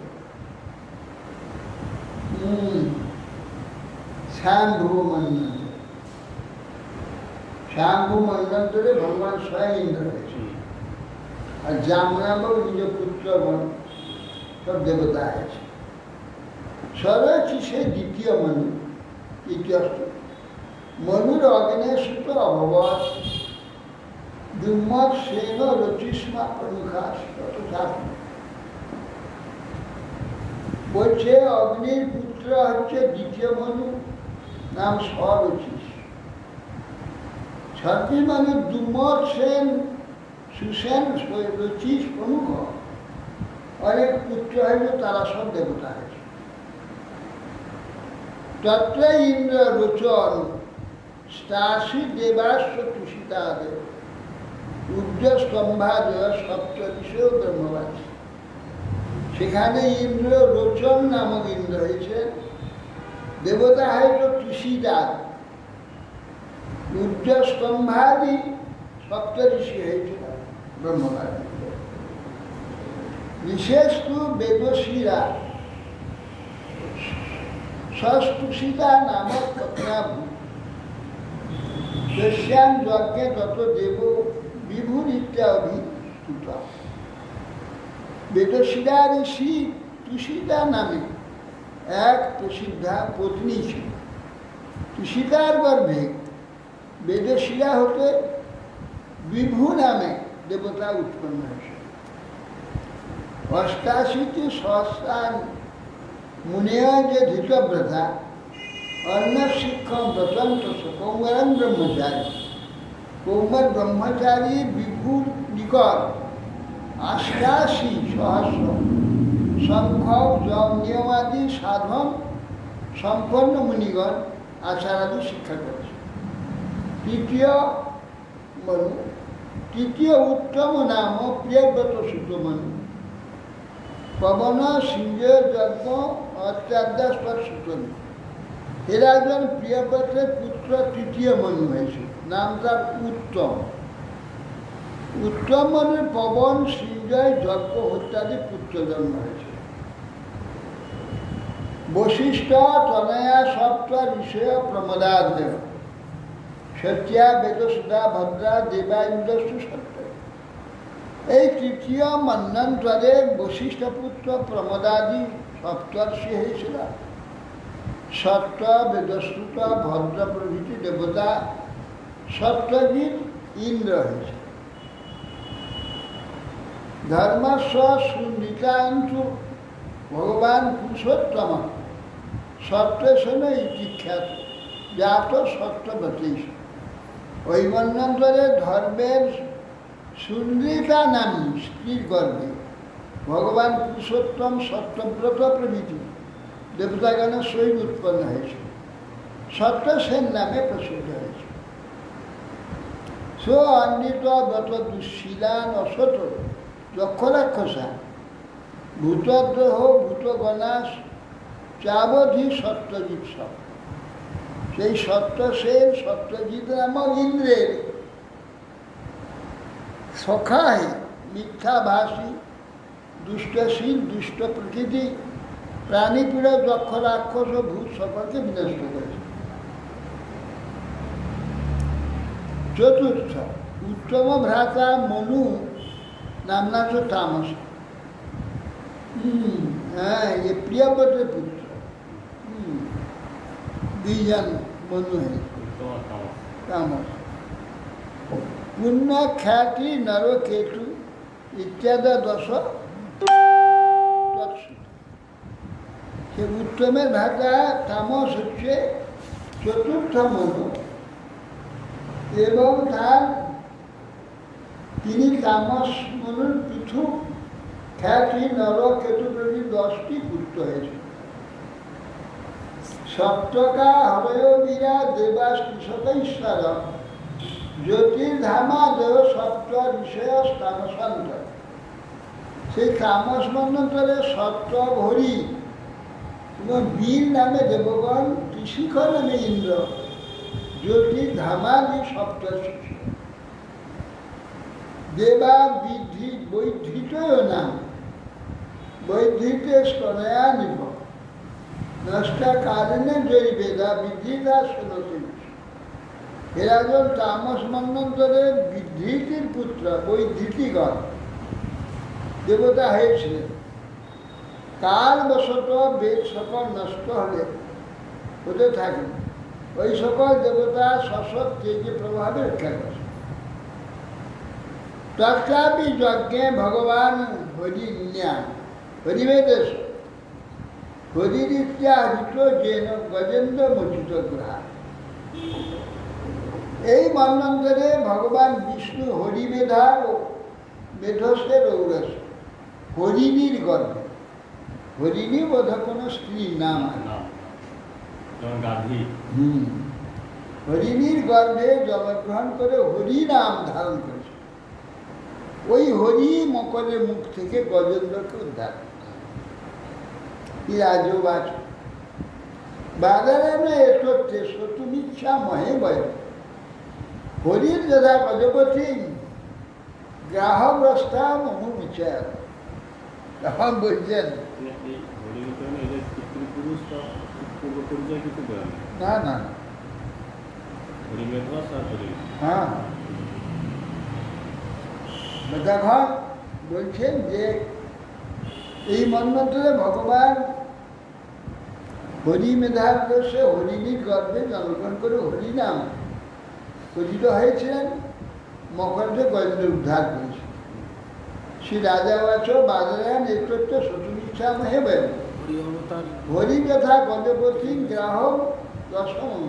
D: শ্যাম্ভু মন্বন্তরে, শ্যাম্ভু মন্বন্তরে ভগবান স্বয়ং ইন্দ্র হয়েছে, আর জামনামক নিজ পুত্রগণ সব দেবতা আছে। সরছি সে দ্বিতীয় মনু, তৃতীয় মনুর অগ্নে সুত অভবৎ দুম্মত সেন রচিষ্মা প্রমুখাস। বলছে অগ্নির পুত্র হচ্ছে দ্বিতীয় মনু, নাম স্বরচিস। ছটি মানে দুম্মত সেন, সুসেন, রচিস প্রমুখ অনেক পুত্র হয়েছে, তারা সব দেবতা হয়েছে। তত্র ইন্দ্র রোচন স্টাসি দেবাস্য তুষিতাদেব উজ্জ স্তম্ভাদয় সপ্তদিশেও ব্রহ্মবাসী। সেখানে ইন্দ্র রোচন নামক ইন্দ্র হয়েছে, দেবতা হয়তো তুষিদার, উজ্জ স্তম্ভাদি সপ্তঋষি হয়েছিল ব্রহ্মবাদী। বিশেষ তো বেদশীরা সস্তুষিতা নামক পত্নাভূ দস্যান যজ্ঞে তত দেব বিভুর ইত্যাভিস্তুত। বেদশিরা ঋষি তুষিতা নামে এক প্রসিদ্ধা পত্নী ছিল। তুষিতার গর্ভে বেদশিরা হতে বিভু নামে দেবতা উৎপন্ন হয়েছে। অষ্টাশিটি সহস্রান মুনেয় যে ধৃতব্রতা অন্য শিক্ষক ব্রতন্ত কৌমরম ব্রহ্মচারী। কৌমর ব্রহ্মচারী বিভুর নিকট অষ্টাশি সহস্র সংখ্যক নিয়মাদি সাধন সম্পন্ন মুনিগণ আচারাদি শিক্ষা করেছে। তৃতীয় উত্তম নাম প্রিয়ব্রত সুত মনু। পবন সিংহের যজ্ঞ অত্যাদ্যাস্পদ সুতন। এরা একজন প্রিয়ব্রতের পুত্র তৃতীয় মনু হয়েছে, নাম তার উত্তম। উত্তম মনুর পবন সিংহয় যজ্ঞ হত্যাদি পুত্র জন্ম হয়েছে। বশিষ্ঠ তনয়া সপ্ত ঋষয় প্রমদাদেব সত্যা বেদসুধা ভদ্রা দেবা ইন্দ্রস্তু সত্য। এই তৃতীয় মন্বন্তরে বশিষ্ঠ পুত্র প্রমদাদি সপ্তর্ষি হয়েছিল। সত্য, বেদশ্রুত, ভদ্র প্রভৃতি দেবতা, সত্যজিৎ ইন্দ্র হয়েছে। ধর্মস্ব সুনিতান্তু ভগবান পুরুষোত্তম সত্যেশনে ইতিখ্যাত জাত সত্যবতী। ওই মন্বন্তরে ধর্মের সুন্দ্রিতা নামী স্ত্রীর গর্ভে ভগবান পুরুষোত্তম সত্যব্রত প্রভৃতি দেবতাগণের সহিত উৎপন্ন হয়েছে। সত্যসেন নামে প্রসিদ্ধ হয়েছে। সো অন্বিত ব্রত দুঃশীলান অসত যক্ষরাক্ষসা ভূতদ্রোহ ভূতগণাস চাবধি সত্যজিৎ সব। সেই সত্যসেন সত্যজিৎ নামক ইন্দ্রের সখায় মিথ্যাভাষী দুষ্টশীল দুষ্ট প্রকৃতি প্রাণীপীড় যক্ষ রাক্ষস ও ভূত সকলকে বিনষ্ট করেছে। চতুর্থ উত্তম ভ্রাতা মনু নামনা তো তামস। হ্যাঁ, এ প্রিয়ব্রতের পুত্র। দুইজন মনু হয়েছে তামস। পুণ্য খ্যাতি নরকেতু ইত্যাদি দশ তৎসুত। সে উত্তমের ভাষা তামস হচ্ছে চতুর্থ মনু, এবং তিনি তামস মনুর পৃথু খ্যাতি নরকেতু প্রভৃতি 10টি পুত্র হয়েছে। সপ্তকা হরয়বীরা দেবাস কৃষক ঈশ্বর জ্যোতির্ধামা দেহ সপ্ত ঋষয় তামসান্ত। সেই তামস মন্বন্তরে সত্য হরি এবং বীর নামে দেবগণ শিখর নামে ইন্দ্র, জ্যোতি ধামালি সপ্তর্ষি, দেবা বিধি বৈধিত নাম, বৈধিতে স্তনয়া নিভ, নষ্টা কারণে জয়ী বেদা বিধিরা শুনতি। এরা যখন তামস মন্বন্তরে বিধৃতির পুত্র বৈধিতিগণ দেবতা হয়েছিলেন। কালবশত বেদ সকল নষ্ট হতে থাকেন, ওই সকল দেবতা শশব তেজে প্রভাবে রক্ষা করে। তথাপি যজ্ঞে ভগবান হরিন্যান হরিবেদেশ হরিরিত্যা হৃত যেন গজেন্দ্র মোচিত গ্রহা। এই মন্বন্তরে ভগবান বিষ্ণু হরিমেধা ও মেধসের ঔরস হরিণীর গর্ভে, হরিণী বোধ কোনো স্ত্রীর নাম আছে,
E: না যেমন গান্ধী
D: হরিণীর গর্ভে জন্মগ্রহণ করে হরি নাম ধারণ করেছে। ওই হরি মকরের মুখ থেকে গজেন্দ্রকে উদ্ধার রাজবাচ বাজারে এসতে শতুমিচ্ছা মহে বয় হরির যথা গজপতি গ্রাহগ্রস্তা মহু বিচার। তখন বলছেন
E: এই হরিণীকরণে এদের পিতৃপুরুষ বা পূর্ব পরিচয় কিছু দেওয়া নেই।
D: না না না,
E: হরিমেধস আর হরিণ
D: হ্যাঁ তখন বলছেন যে এই মন্বন্তরে ভগবান হরি মেধার দোষে হরিণীর গর্ভে জন্মগ্রহণ করে হরিনাম পরিচিত হয়েছিলেন, মকরকে গজেন্দ্র উদ্ধার করেছে। শ্রী রাজাবাচ বাজারে নেতৃত্ব শতুমিচ্ছা মহে বয়
A: হরি অবতার
D: হরি যথা গজপতি গ্রাহক দশম,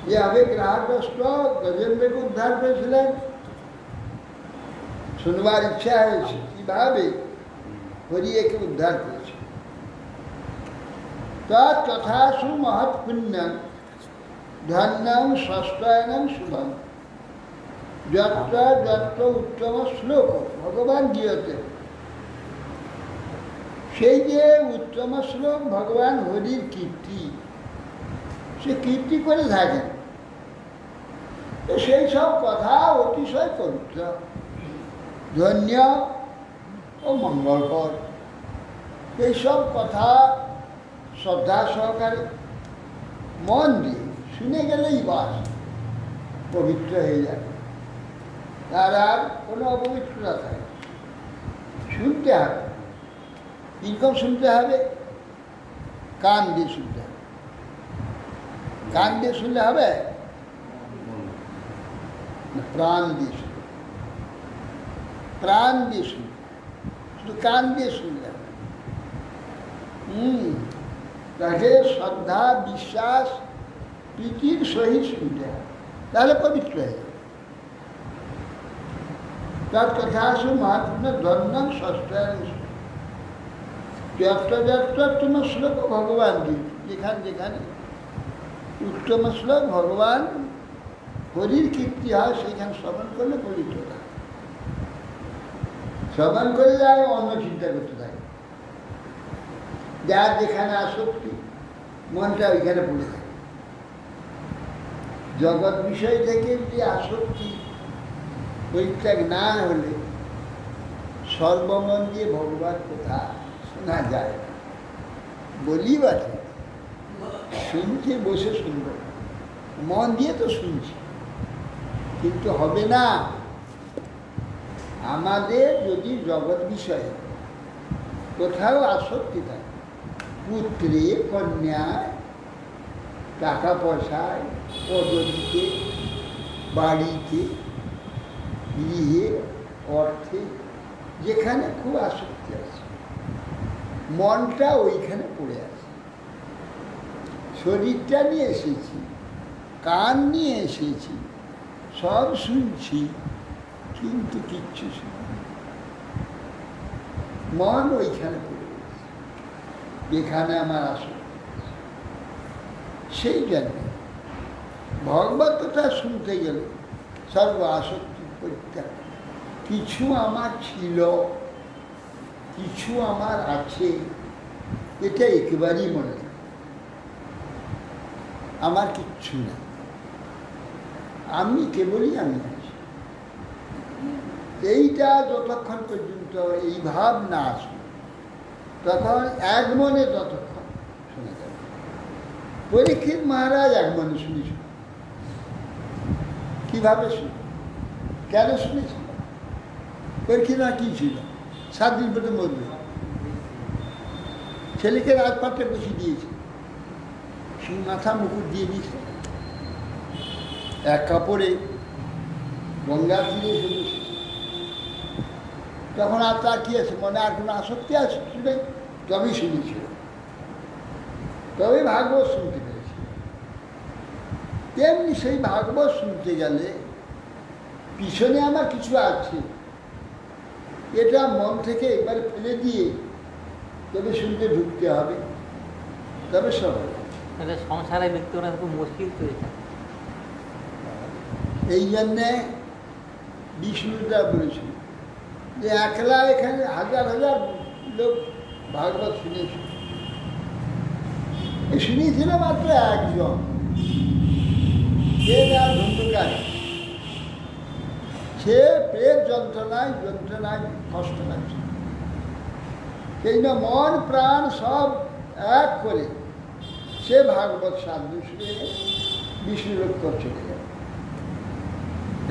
D: যেভাবে গ্রাহগ্রস্ত গজেন্দ্রকে উদ্ধার করেছিলেন, শুনবার ইচ্ছা হয়েছে কিভাবে হরি একে উদ্ধার করেছে। তথাসু মহৎ পুণ্যম ধন্যম ষষ্ঠায়নম শুভম যত্র যত্র উত্তম শ্লোক ভগবান গীয়তে। সেই যে উত্তম শ্লোক ভগবান হরির কীর্তি, সে কীর্তি করে থাকেন, তো সেই সব কথা অতিশয় পবিত্র, ধন্য ও মঙ্গলকর। এইসব কথা শ্রদ্ধা সহকারে মন দিয়ে শুনে গেলেই বাস পবিত্র হয়ে যাবে, তার আর কোনো অপবিত্রতা থাকে। শুনতে হবে, কিরকম শুনতে হবে? কান দিয়ে শুনতে হবে। কান দিয়ে শুনলে হবে? প্রাণ দিয়ে শুনতে, প্রাণ দিয়ে শুনতে, শুধু কান দিয়ে শুনলে হবে। তাকে শ্রদ্ধা বিশ্বাস প্রীতির সহিত শুনতে হবে, তাহলে পবিত্র হয়ে যাবে। তার কথা আসুন মহাত্ম ধর্ম ষষ্ঠায়ন যত্র যত্র উত্তম শ্লোক ভগবান দিয়ে, যেখানে যেখানে উত্তম শ্লোক ভগবান হরির কীর্তি হয় সেখানে শ্রবণ করলে পবিত্র থাকে। শ্রবণ করে যায় অন্য চিন্তা করতে থাকে, যার যেখানে আসক্তি মনটা ওইখানে পড়ে থাকে। জগৎ বিষয় থেকে যে আসক্তি পরিত্যাগ না হলে সর্বমন দিয়ে ভগবান কথা শোনা যায় না। বলি বাকি শুনছে, বসে শুনব, মন দিয়ে তো শুনছি, কিন্তু হবে না। আমাদের যদি জগৎ বিষয়ে কোথাও আসক্তি থাকে, পুত্রে কন্যায়, টাকা পয়সায়, পদবিতে, বাড়িতে, গৃহে, অর্থে, যেখানে খুব আসক্তি আছে, মনটা ওইখানে পড়ে আছে। শরীরটা নিয়ে এসেছি, কান নিয়ে এসেছি, সব শুনছি, কিন্তু কিচ্ছু শুনি, মন ওইখানে পড়ে গেছে, যেখানে আমার আসক্তি। সেই জন্য ভগবত কথা শুনতে গেলে সর্ব আসক্তি পরিত্যাগ। কিছু আমার ছিল, কিছু আমার আছে, এটা একেবারেই মনে রাখবে। আমার কিচ্ছু না, আমি কেবলই আমি আছি। এইটা যতক্ষণ পর্যন্ত এই ভাব না আসবে তখন এক মনে ততক্ষণ শোনা যাবে। পরীক্ষিত মহারাজ এক মনে শুনেছিল। কিভাবে শুনে, কেন শুনেছিল? পরীক্ষিত না কি ছিল, 7 দিন পরে মরবে, ছেলেকে রাজপাটে বসে দিয়েছে, সেই মাথা মুকুট দিয়ে দিয়েছে, এক কাপড়ে গঙ্গা তীরে এসে বসে। তখন আর তার কি আছে, মনে আর কোনো আসক্তি আছে শুনে? তবেই শুনেছিল, তবে ভাগবত শুনতে পেরেছে। তেমনি সেই ভাগবত শুনতে গেলে পিছনে আমার কিছু আছে, এটা মন থেকে একবার ফেলে দিয়ে তবে শুনতে ঢুকতে হবে, তবে সব হবে।
B: এটা সংসারে লিপ্ত করা খুব মুশকিল তো এটা।
D: এই জন্যে বিষ্ণুটা বলেছিল যে একলা এখানে হাজার হাজার লোক ভাগবত শুনেছিল, শুনেছিল মাত্র একজন, সে আর ধন্যকার, সে পেট যন্ত্রণায় কষ্ট লাগছে, সেই না মন প্রাণ সব এক করে সে ভাগবত সাধু শুনে বিষ্ণু লোক চলে গেল।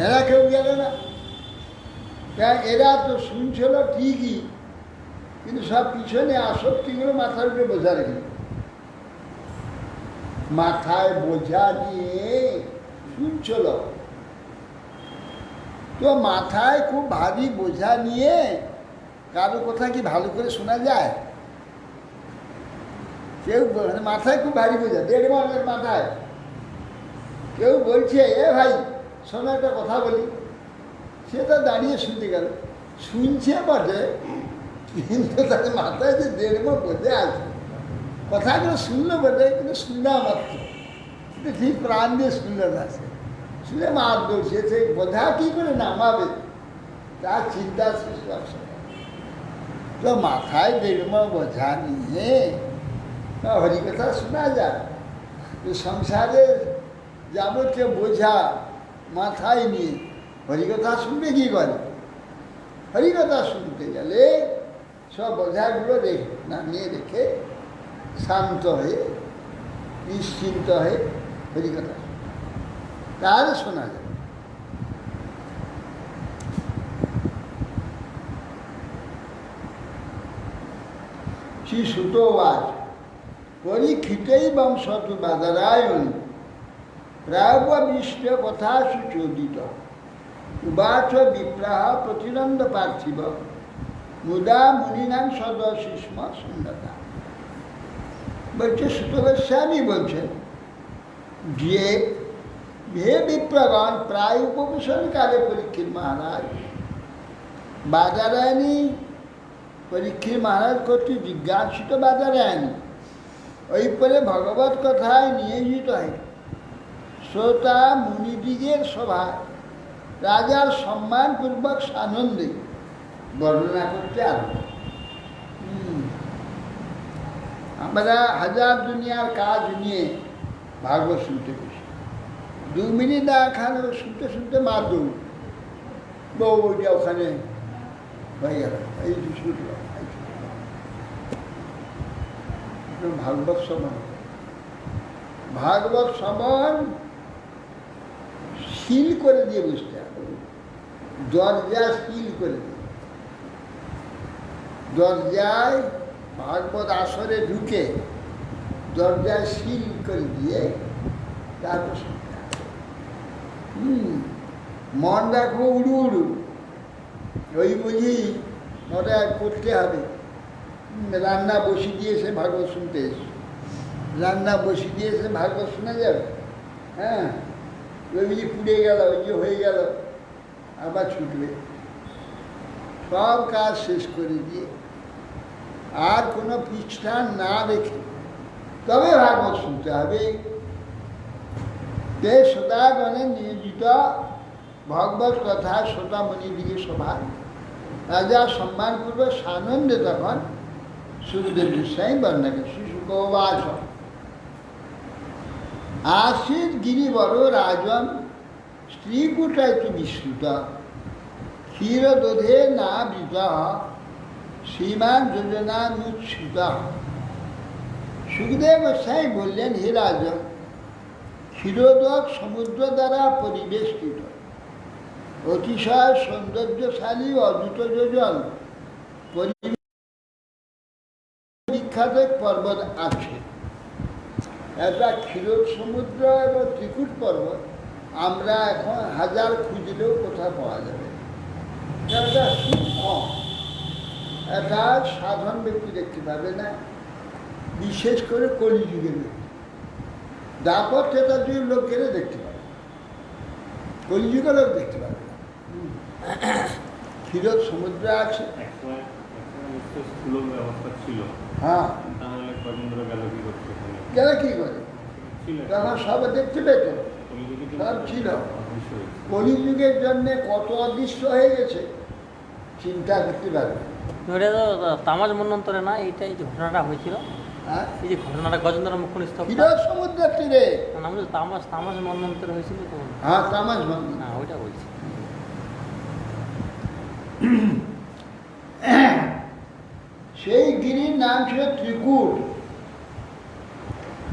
D: এরা কেউ গেল না, এরা তো শুনছিল ঠিকই, কিন্তু সব পিছনে আসক্তিগুলো মাথার উপরে বোঝা রেখে, মাথায় বোঝা নিয়ে শুনছিল। তো মাথায় খুব ভারী বোঝা নিয়ে কারো কথা কি ভালো করে শোনা যায়? কেউ মাথায় খুব ভারী বোঝা, 1.5 মণের মাথায়, কেউ বলছে এ ভাই শোনো একটা কথা বলি, সে তো দাঁড়িয়ে শুনতে গেল, শুনছে বটে কিন্তু তাদের মাথায় যে 1.5 মণ বোঝা আছে, কথাগুলো শুনলো বটে কিন্তু শুনলা মাত্র, কিন্তু ঠিক প্রাণ দিয়ে শুনল না, শুনে মার দৌড়ছে, সে বোঝা কী করে নামাবে তার চিন্তা শেষ ব্যবসা। তো মাথায় 1.5 মণ বোঝা নিয়ে হরিকথা শোনা যায়, তো সংসারে যাবতীয় বোঝা মাথায় নিয়ে হরিকথা শুনবে কি করে? হরিকথা শুনতে গেলে সব বোঝাগুলো নামিয়ে রেখে শান্ত হয়ে নিশ্চিন্ত হয়ে হরিকথা তাহলে শোনা যাবে। শ্রী সুতোবাচ পরীক্ষিতৈবং সতু বাদরায়ণ প্রায়োপবিষ্ট কথাসু চোদিত উবাচ বিপ্রাহ প্রতিনন্দ পার্থিব মুদা মুনিনাং সদশিষ্ম সুন্দরতা। বলছে সুত গোস্বামী বলছেন যে হে বিপ্রগণ প্রায় উপবেশনকালে পরীক্ষিত মহারাজ বাদারায়ণী পরীক্ষিত মহারাজ কর্তৃক জিজ্ঞাসিত বাদারায়ণী ওই পরে ভগবত কথায় নিয়োজিত হয় শ্রোতা মুনিদিগের সভায় রাজার সম্মানপূর্বক আনন্দে বর্ণনা করতে আরম্ভ। আমরা হাজার দুনিয়ার কাজ নিয়ে ভাগবত শুনতে বসি, 2 মিনিট এখানে শুনতে শুনতে মার দৌড়, বউটা ওখানে হয়ে গেল, এই শুনল ভাগবত শ্রবণ। ভাগবত শ্রবণ সিল করে দিয়ে বসতে হবে, দরজা সিল করে দিয়ে, দরজায় ভাগবত আসরে ঢুকে দরজায় সিল করে দিয়ে তারপর শুনতে হবে। মন রাখবো উড়ু উড়ু, ওই বুঝি ওটা করতে হবে। রান্না বসিয়ে দিয়েছে ভাগবত শুনতে এসে, রান্না বসিয়ে দিয়েছে ভাগবত শোনা যাবে? হ্যাঁ, ওই বুঝি পুড়ে গেল, ওই যে হয়ে গেল, আবার ছুটবে। সব কাজ শেষ করে দিয়ে আর কোনো পৃষ্ঠা না রেখে তবে ভাগবত শুনতে হবে। তে শ্রোতাগণে নিয়োজিত ভগবত কথা শ্রোতামণি দিকে সভায় রাজা সম্মানপূর্বক সানন্দে তখন সুখদেব গোস্বামী বর্ণনা করে। শিশুকবাস आसीत् गिरिवरो राजन स्त्रीकूटायतु विश्रुत क्षीरदोधे नावृतः श्रीमान যোজনানুচ্ছ্রিতः। সুখদেব গোস্বামী বললেন, হে রাজন, ক্ষীরোদক সমুদ্র দ্বারা পরিবেষ্টিত অতিশয় সৌন্দর্যশালী অদ্ভুত যোজন বিখ্যাত পর্বত আছে। একটা ক্ষীরোদ সমুদ্র এবং ত্রিকুট পর্বত আমরা এখন হাজার খুঁজলেও কোথাও পাওয়া যাবে। এটা খুব কম, এটা সাধারণ ব্যক্তি দেখতে পাবে না, বিশেষ করে কলিযুগের ব্যক্তি। দাপর ত্রেতাযুগের লোক গেলে দেখতে পাবে, কলিযুগের লোক দেখতে পাবে না। ক্ষীরোদ সমুদ্র আছে।
E: একসময় নিশ্চয় স্কুলের ব্যবস্থা ছিল।
D: হ্যাঁ,
E: তাহলে কদিন ধরে গেল কি করছে ওখানে?
D: গেলে কি করে,
E: ছিল
D: তখন সব দেখতে পেত,
E: কলিযুগে তো
D: সব ছিল।
E: অদৃশ্য হয়েছে।
D: কলিযুগের জন্যে কত অদৃশ্য হয়ে গেছে চিন্তা করতে পারবে।
B: এটা তো তামাজ মন্বন্তরে না, এইটাই যে ঘটনাটা হয়েছিল,
D: হ্যাঁ,
B: এই যে ঘটনাটা গজেন্দ্র মুখ্য স্তব,
D: ক্ষীরোদ সমুদ্রের তীরে।
B: নাম হচ্ছে তামাজ তামাজ মন্বন্তরে হয়েছিল তো।
D: হ্যাঁ, তামাজ বন্ধ।
B: না, ওইটা বলছি।
D: সেই গিরির নাম ছিল ত্রিকুট।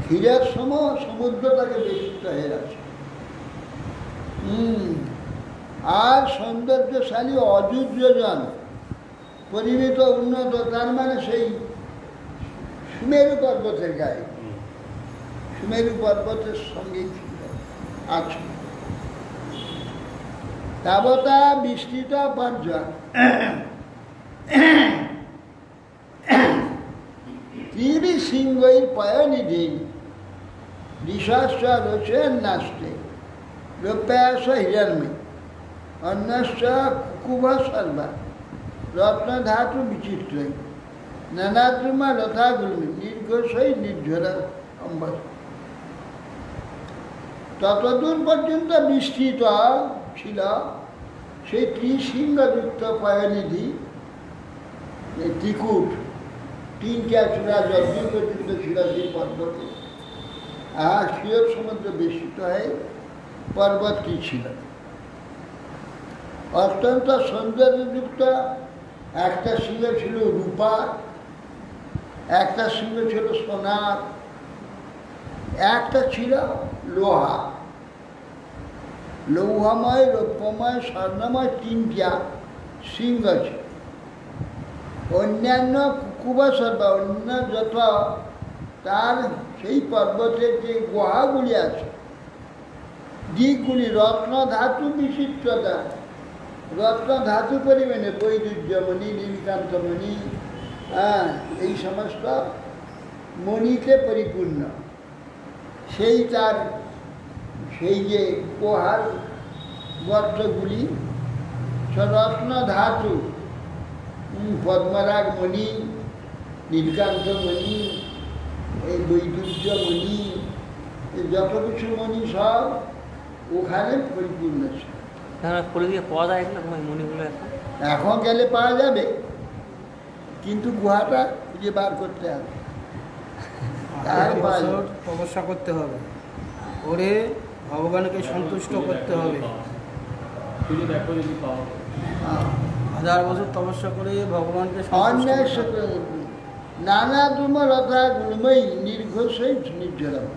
D: ক্ষীরের সমুদ্র তাকে বেষ্টিত হয়ে আছে। আর সৌন্দর্যশালী অযুত যোজন পরিমিত উন্নত, তার মানে সেই সুমেরু পর্বতের গায়ে, সুমেরু পর্বতের সঙ্গে আছে। তাবতা বিস্তৃত পর্যায় ত্রিবি সিংহৈর পয়নিধি দিশাশ্চ রোচেন নাস্তে রূপায়াস হিরণ্ময়ী অন্যশ্চ কুকুভ সর্বা রত্নধাতু বিচিত্রই নানাদ্রুমা লতা গুলমি নির্ঘোষই নির্ঝরা অম্বর। ততদূর পর্যন্ত বিস্তৃত ছিল সেই ত্রিশৃঙ্গযুক্ত পয়নিধি ত্রিকুট। তিনটা চূড়া যদ্দূর পর্যন্ত ছিল সেই পর্বতে, আর ক্ষীরোদ সমুদ্র বেষ্টিত হয়ে পর্বতটি ছিল। অত্যন্ত সৌন্দর্যযুক্ত একটা সিংহ ছিল রূপার, একটা সিংহ ছিল সোনার, একটা ছিল লোহা। লৌহময়, রৌপ্যময়, স্বর্ণময় তিনটা সিংহ ছিল। অন্যান্য কুকুবাসর বা অন্য যত তার সেই পর্বতের যে গুহাগুলি আছে, দিকগুলি রত্ন ধাতু বিচিত্রতা, রত্ন ধাতু পরিমাণে বৈদুর্যমণি, নীলকান্তমণি, এই সমস্ত মণিতে পরিপূর্ণ। সেই তার সেই যে গুহার গর্তগুলি রত্ন ধাতু, পদ্মরাগ মণি, নীলকান্ত মণি, এই বৈদুর্য মণি, যত কিছু মণি সব ওখানে পরিপূর্ণ ছিল।
B: কলিযুগে পাওয়া যায় এগুলো মণিগুলো এখন?
D: এখন গেলে পাওয়া যাবে, কিন্তু গুহাটা খুঁজে বার করতে হবে, তাহলে পাওয়া যাবে।
A: তপস্যা করতে হবে, ওরে ভগবানকে সন্তুষ্ট করতে হবে।
E: খুঁজে দেখো যদি পাও।
D: হ্যাঁ।
A: 1000 বছর তপস্যা করে ভগবানকে
D: অন্যায়
A: সন্তুষ্ট করতে হবে।
D: নানা দুর্মলতা গুণময়ী নির্ঘোষই নির্জলম।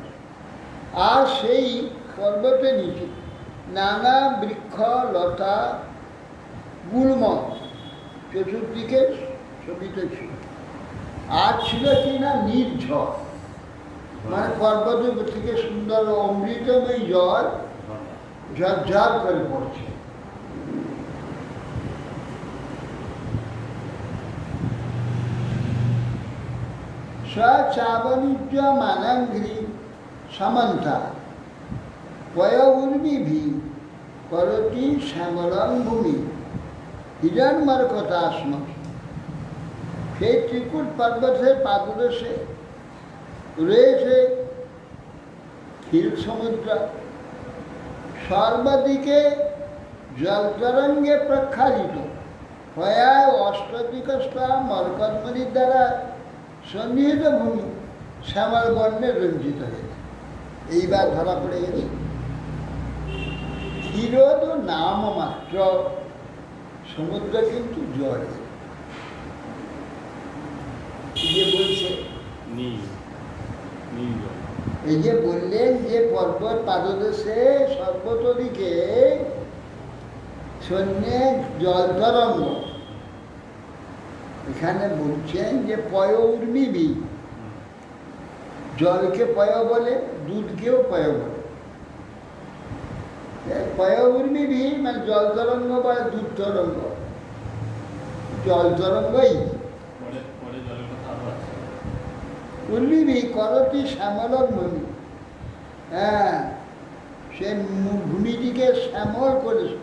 D: আর সেই পর্বতের নিচে নানা বৃক্ষ লতা গুল্ম চতুর্দিকে শোভিত ছিল। আর ছিল কি না নির্ঝর, মানে পর্বতের থেকে সুন্দর অমৃতময় জল ঝরঝর করে পড়ছে। চাবনিজ্য মানাঙ্ঘ্রি সমন্থা পয়উর্মিভি করতি শ্যামলং ভূমি হিরণ্মর্কটাস্ম। সেই ত্রিকুট পর্বতের পাদদেশে রয়েছে ক্ষীর সমুদ্র। সর্বদিকে জলতরঙ্গে প্রক্ষালিত হয়ে অষ্টদিকস্থা মরকতমণির দ্বারা সন্নিহিত ভূমি শ্যামল বর্ণে রঞ্জিত হয়েছে। এইবার ধরা পড়ে গেছে। ক্ষীরোদ নাম মাত্র, সমুদ্র কিন্তু জলে। এই যে বলছে,
E: নীল নীল জল।
D: এই যে বললেন যে পর্বত পাদদেশে সর্বতদিকে শূন্যে জল তরঙ্গ, এখানে বলছেন যে পয় উর্মিবি, জলকে পয় বলে, দুধকেও পয় বলে। পয় উর্মিবি মানে জল তরঙ্গ বা দুধ তরঙ্গ, জল তরঙ্গই।
E: পরে পরে জলের কথা আরো আছে।
D: উর্মিবি করতি শ্যামলক ভূমি, হ্যাঁ, সে ভূমিটিকে শ্যামল করেছে,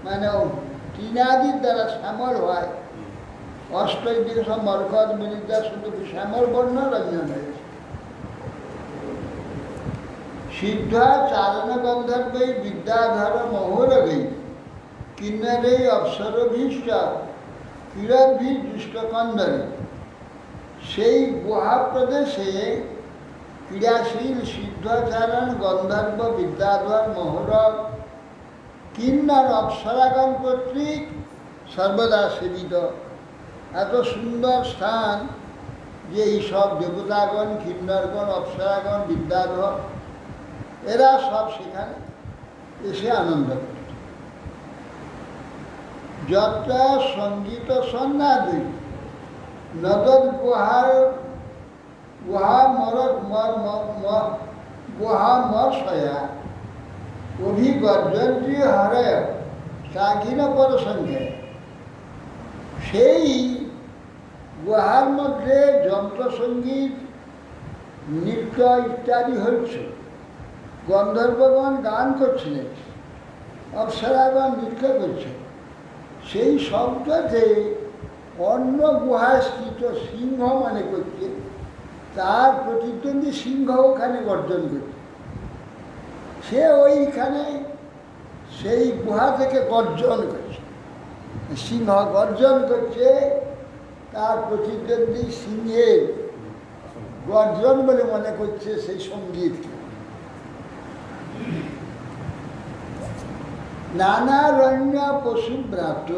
D: মানে তৃণাদির দ্বারা শ্যামল হয়। অষ্টই দিকে সব মরকত বিনিদ্যা শুধু শ্যামল বর্ণ রঞ্জন হয়েছে। সিদ্ধা চারণ গন্ধর্বৈ বিদ্যাধর মহোরগৈ কিন্নরৈ অপ্সরভীশ্চ কিরদ্ভি দুষ্টকন্দরে। সেই গুহা প্রদেশে ক্রিয়াশীল সিদ্ধাচারণ গন্ধর্ব বিদ্যাধর মহোরগ কিন্নর অপ্সরাগণ কর্তৃক সর্বদা সেবিত। এত সুন্দর স্থান যে এইসব দেবতাগণ, কিন্নরগণ, অপ্সরাগণ, বিদ্যাধর এরা সব সেখানে এসে আনন্দ করত। যত্রা সঙ্গীত সন্ন্যাদি নদর গুহা মর্ষয়া অভিগর্জন্ত্রী হরয় সাঘিন পর সংখ্যায়। সেই গুহার মধ্যে যন্ত্রসঙ্গীত, নৃত্য ইত্যাদি হচ্ছে। গন্ধর্বগণ গান করছিলেন, অপ্সরাগণ নৃত্য করছে। সেই শব্দতে অন্য গুহায় স্থিত সিংহ মনে করছে, তার প্রতিদ্বন্দ্বী সিংহ ওখানে গর্জন করছে। সে ওইখানে সেই গুহা থেকে গর্জন করছে, সিংহ গর্জন করছে, তার প্রতিদ্বন্দ্বী সিংহের গর্জন বলে মনে করছে সেই সঙ্গীতকে। নানা রণ্য পশুব্রাত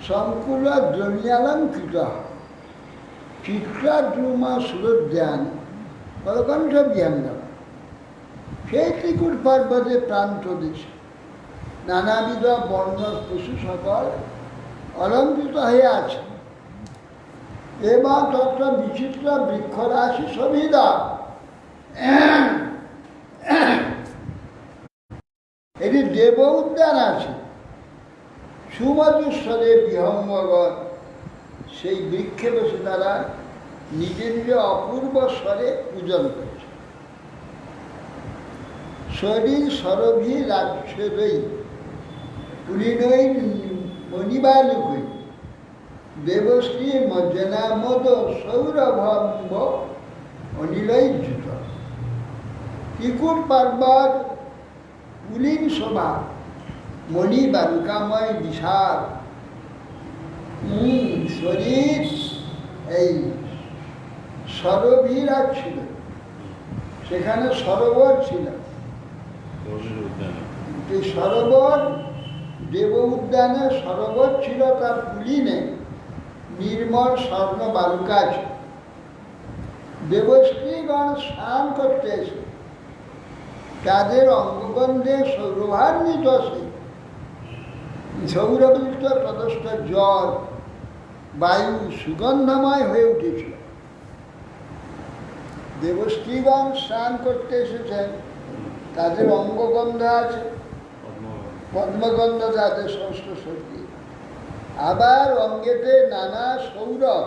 D: সংকুল দ্রণ্যালঙ্কৃত চিত্রাদ্রুমা সুরোদ্যান কলকণ্ঠ বিহাঙ্গ। সেই ত্রিকুট পর্বতে প্রান্ত দেশে নানাবিধ বর্ণ পশু সকল অলঙ্কৃত হয়ে আছে এবং তত্র বিচিত্র বৃক্ষরাশি সবিধা। এটি দেব উদ্যান আছে, সুমধুস্বরে বিহঙ্গগণ সেই বৃক্ষে বসে তারা নিজে নিজে অপূর্ব স্বরে পূজন করেছে। শরীর সরভি রাজ্যই পুরীনৈ মণিবালুকই দেবশ্রী মজ্জনামোদ সৌরভম্ব অনিলজ্জুত। ত্রিকুট পর্বত কুলীন শোভা, মণি বালুকাময় বিশাল শরীর, এই সরভীরা ছিল, সেখানে সরোবর ছিল। এই সরোবর দেব উদ্যানে সরোবর ছিল, তার কুলীনে নির্মল স্বর্ণ বালুকা ছিল। দেবশ্রীগণ স্নান করতে এসে তাদের অঙ্গবন্ধে সৌরভান্বিত সেই সৌরবৃষ্ট প্রদষ্ট জল বায়ু সুগন্ধময় হয়ে উঠেছিল। দেবশ্রীগণ স্নান করতে এসেছেন, তাদের অঙ্গগন্ধ আছে, পদ্মগন্ধ তাদের ষষ্ঠ সর্দি, আবার অঙ্গেতে নানা সৌরভ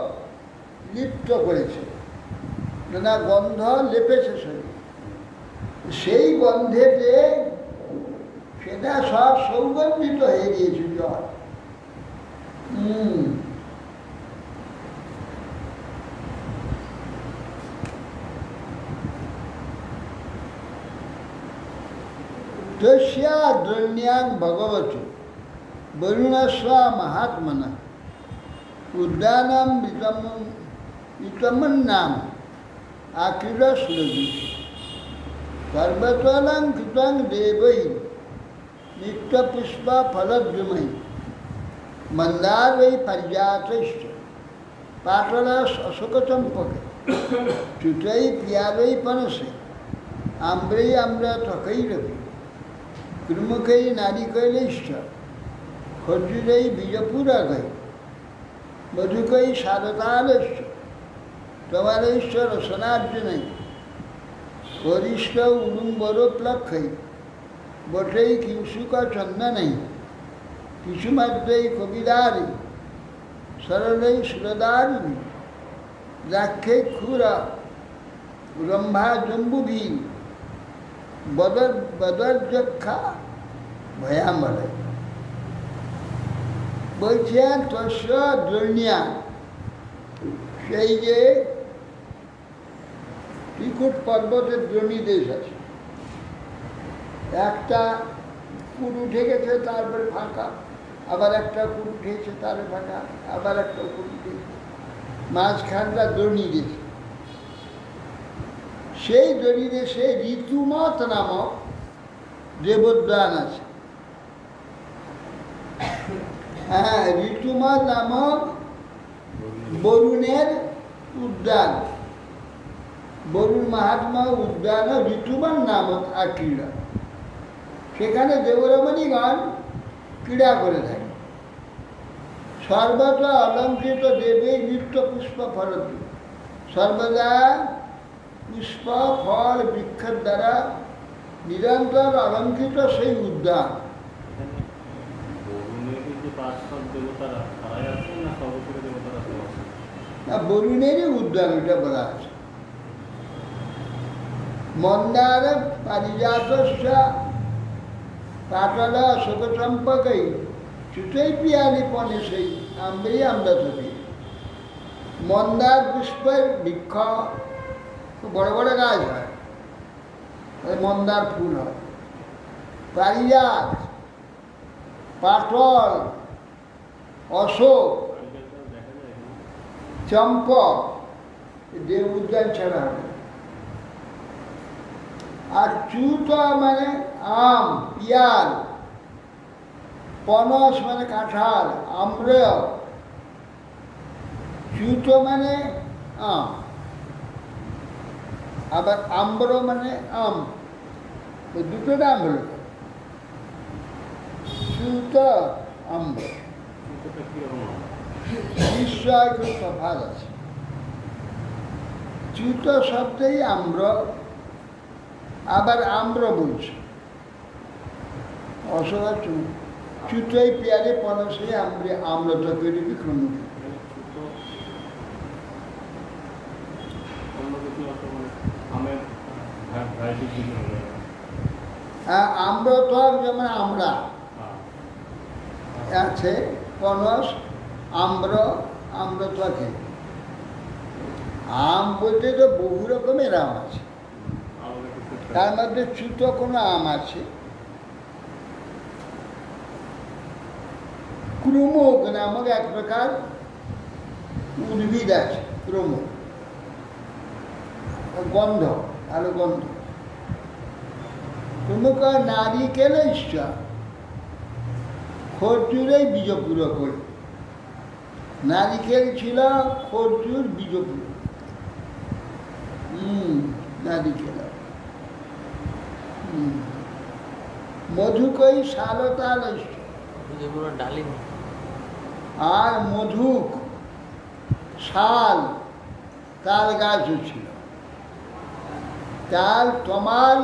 D: লিপ্ত করেছে, নানা গন্ধ লেপেছে শরীর। সেই গন্ধেতে সেটা সব সৌগন্ধিত হয়ে গিয়েছে জল। তস্যা দ্রণ্যাং ভগবতু বরুণস্বা মহাত্মনা উদ্যানম বিতমন্নাম আক্রীড় সুরভি। सर्वतोलङ्कृतं देवै नित्यपुष्पफलद्रुमैः मन्दारै पर्यातैश्च पाटलस् अशोकचम्पकै च्युतै प्रियालै पनसै आम्रै आम्रतकैरपि कृमुकै नारिकेलैश्च खर्जुरै बीजपूरकै मधुकै शारदालैश्च तवालैश्च रसनार्जुनै वरिष्ठ उडुम्बरोप्लक्षै बटै किंशुकचन्दनै किशुमद्यै कविदारै सरलै सुरदारिणि द्राक्षै क्षुर रम्भा जम्बुभिः बदर्जक्षा भयामलै বলছেন তস্য দ্রণ্যা সেই যে ত্রিকুট পর্বতের দ্রোণী দেশ আছে, একটা কুড় উঠে গেছে তারপরে ফাঁকা, আবার একটা কুড় উঠেছে তারপরে ফাঁকা, আবার একটা কুড় উঠেছে, মাঝখানটা দ্রোণী দেশ। সেই দ্রোণী দেশে ঋতুমত নামক দেবোদ্যান আছে। হ্যাঁ, ঋতুমত নামক বরুণের উদ্যান, বরুণ মহাত্মা উদ্যান ঋতুমান নামক আর ক্রীড়া, সেখানে দেবরমণীগণ ক্রীড়া করে থাকে। সর্বদা অলঙ্কৃত দেবী নিত্য পুষ্প ফলত, সর্বদা পুষ্প ফল বৃক্ষের দ্বারা নিরন্তর অলঙ্কৃত সেই উদ্যান। না, বরুণেরই উদ্যান ওইটা বলা আছে। মন্দার পারিজাতস্য পাটল শোকচম্পকై চ্যুতৈ প্রিয়ানি পনিশৈ আম্রেই আমৃতকৈ। মন্দার পুষ্পের বৃক্ষ বড় বড় গাছ হয়, মন্দার ফুল হয়। পারিজাত, পাটল, অশোক, চম্পক, দেব উদ্যান ছাড়া হবে। আর চ্যুত মানে আম, পিয়াল, পনস মানে কাঁঠাল, আম্র, চ্যুত মানে আম, আবার আম্র মানে আম, দুটো নাম হল চ্যুত আম্র। নিশ্চয় খুব তফাৎ আছে। চ্যুত শব্দেই আম্র, আবার আম্র বলছে। অসভা চ্যুতই পেয়ারে পনসে আমরে আম্রতকে বিক্রম। হ্যাঁ, আম্রতক যেমন আমরা আছে, পনস, আম্র, আম্রতকে। আম বলতে তো বহু রকমের আম আছে, তার মধ্যে চ্যুত কোনো আম আছে। ক্রুমক নামক এক প্রকার উদ্ভিদ আছে, ক্রুমক, গন্ধ, আরো গন্ধ। ক্রুমক নারিকেল ইচ্ছা খরচুরেই বীজপুর করে। নারিকেল ছিল, খরচুর বীজপুর। নারিকেল। মধুকই শালতাল
B: ডালিম,
D: আর মধুক, শাল, তাল গাছও ছিল। তাল, তমাল,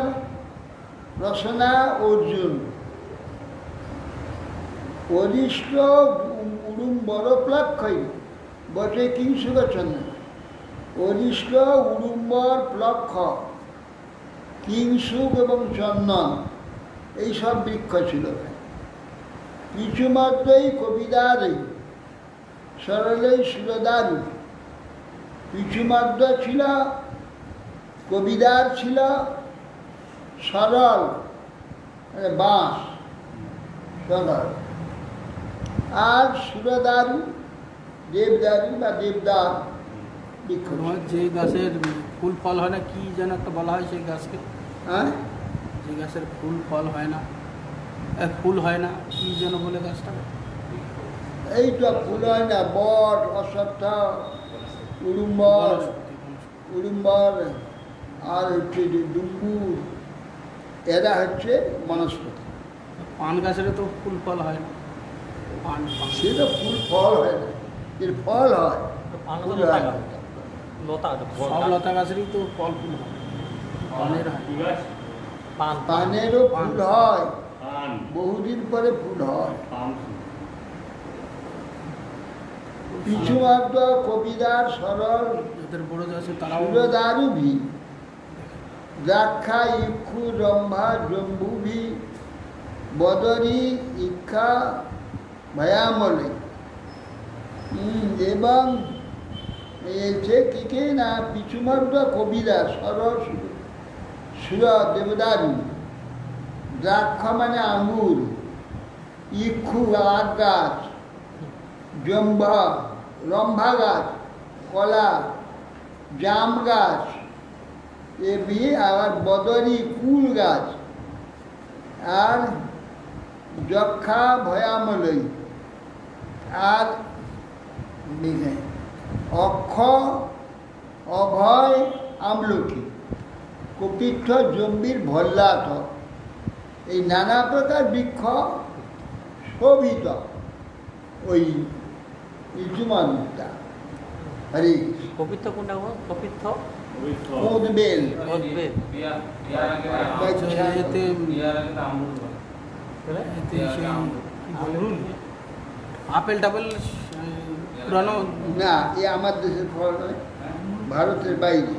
D: রসনা, অর্জুন, অরিষ্ট উড়ুম্বর প্লক্ষই বটে কিংশুকচন্দন। অরিষ্ট, উড়ুম্বর, প্লক্ষ, কিংশুক এবং চন্দন এইসব বৃক্ষ ছিল। কিছু মাত্রই কবিদারই সরলেই সুরদারু। কিছু মাত্র ছিল, কবিদার ছিল, সরল মানে বাঁশ, সরল। আর সুরদারু, দেবদারু বা দেবদার বৃক্ষ।
A: যে গাছের ফুল ফল হয় না, কি যেন একটা বলা হয় সেই গাছকে?
D: হ্যাঁ
A: যে গাছের ফুল ফল হয় না, ফুল হয় না, কি যেন বলে গাছটা?
D: এই তো ফুল হয় না, বট, অশ্বত্থ, উড়ুম্বর, উড়ুম্বর আর হচ্ছে যে ডুম্বুর, এরা হচ্ছে বনস্পতি।
A: পান গাছেরও তো ফুল ফল হয় না। পান পান
D: সেটা ফুল ফল হয় না, এর ফল হয়, ফুল হয় না।
B: লতা
A: সব লতা গাছেরই তো ফল ফুল হয়, পানের হয়।
E: কি গাছ?
B: পান
D: পানেরও ফুল হয়,
E: পান।
D: বহুদিন পরে ফুল হয়।
E: পান।
D: পিছুমাত্র কবিদার সরল
A: যাদের বড় আছে তারাও
D: সুরদারুভি দ্রাক্ষা ইক্ষু রম্ভা জম্বুভি বদরি ইক্ষা ভয়ামলে এবং এসে কি কে না পিছুমাত্র কবিদার সরল সুর দেবদারু, দ্রাক্ষা মানে আঙুর, ইক্ষু আট গাছ, জম্ভা রম্ভা গাছ, কলা, জাম গাছ, এবি আবার বদরি কুল গাছ, আর যক্ষা ভয়ামলই, আর অক্ষ অভয় আমলকি, কপিত্থ জম্বির ভল্লাথ, এই নানা প্রকার বৃক্ষ শোভিত ওই ইচুমানটা। হরি
B: কপিত্থ কোনটা গো? কপিত্থ
E: পবিত্র।
D: উদ্বেল
B: উদ্ভিদ।
A: এতে আমরুল, আপেল টাপেল পুরানো
D: না, এ আমার দেশের ফল নয়, ভারতের বাইরে।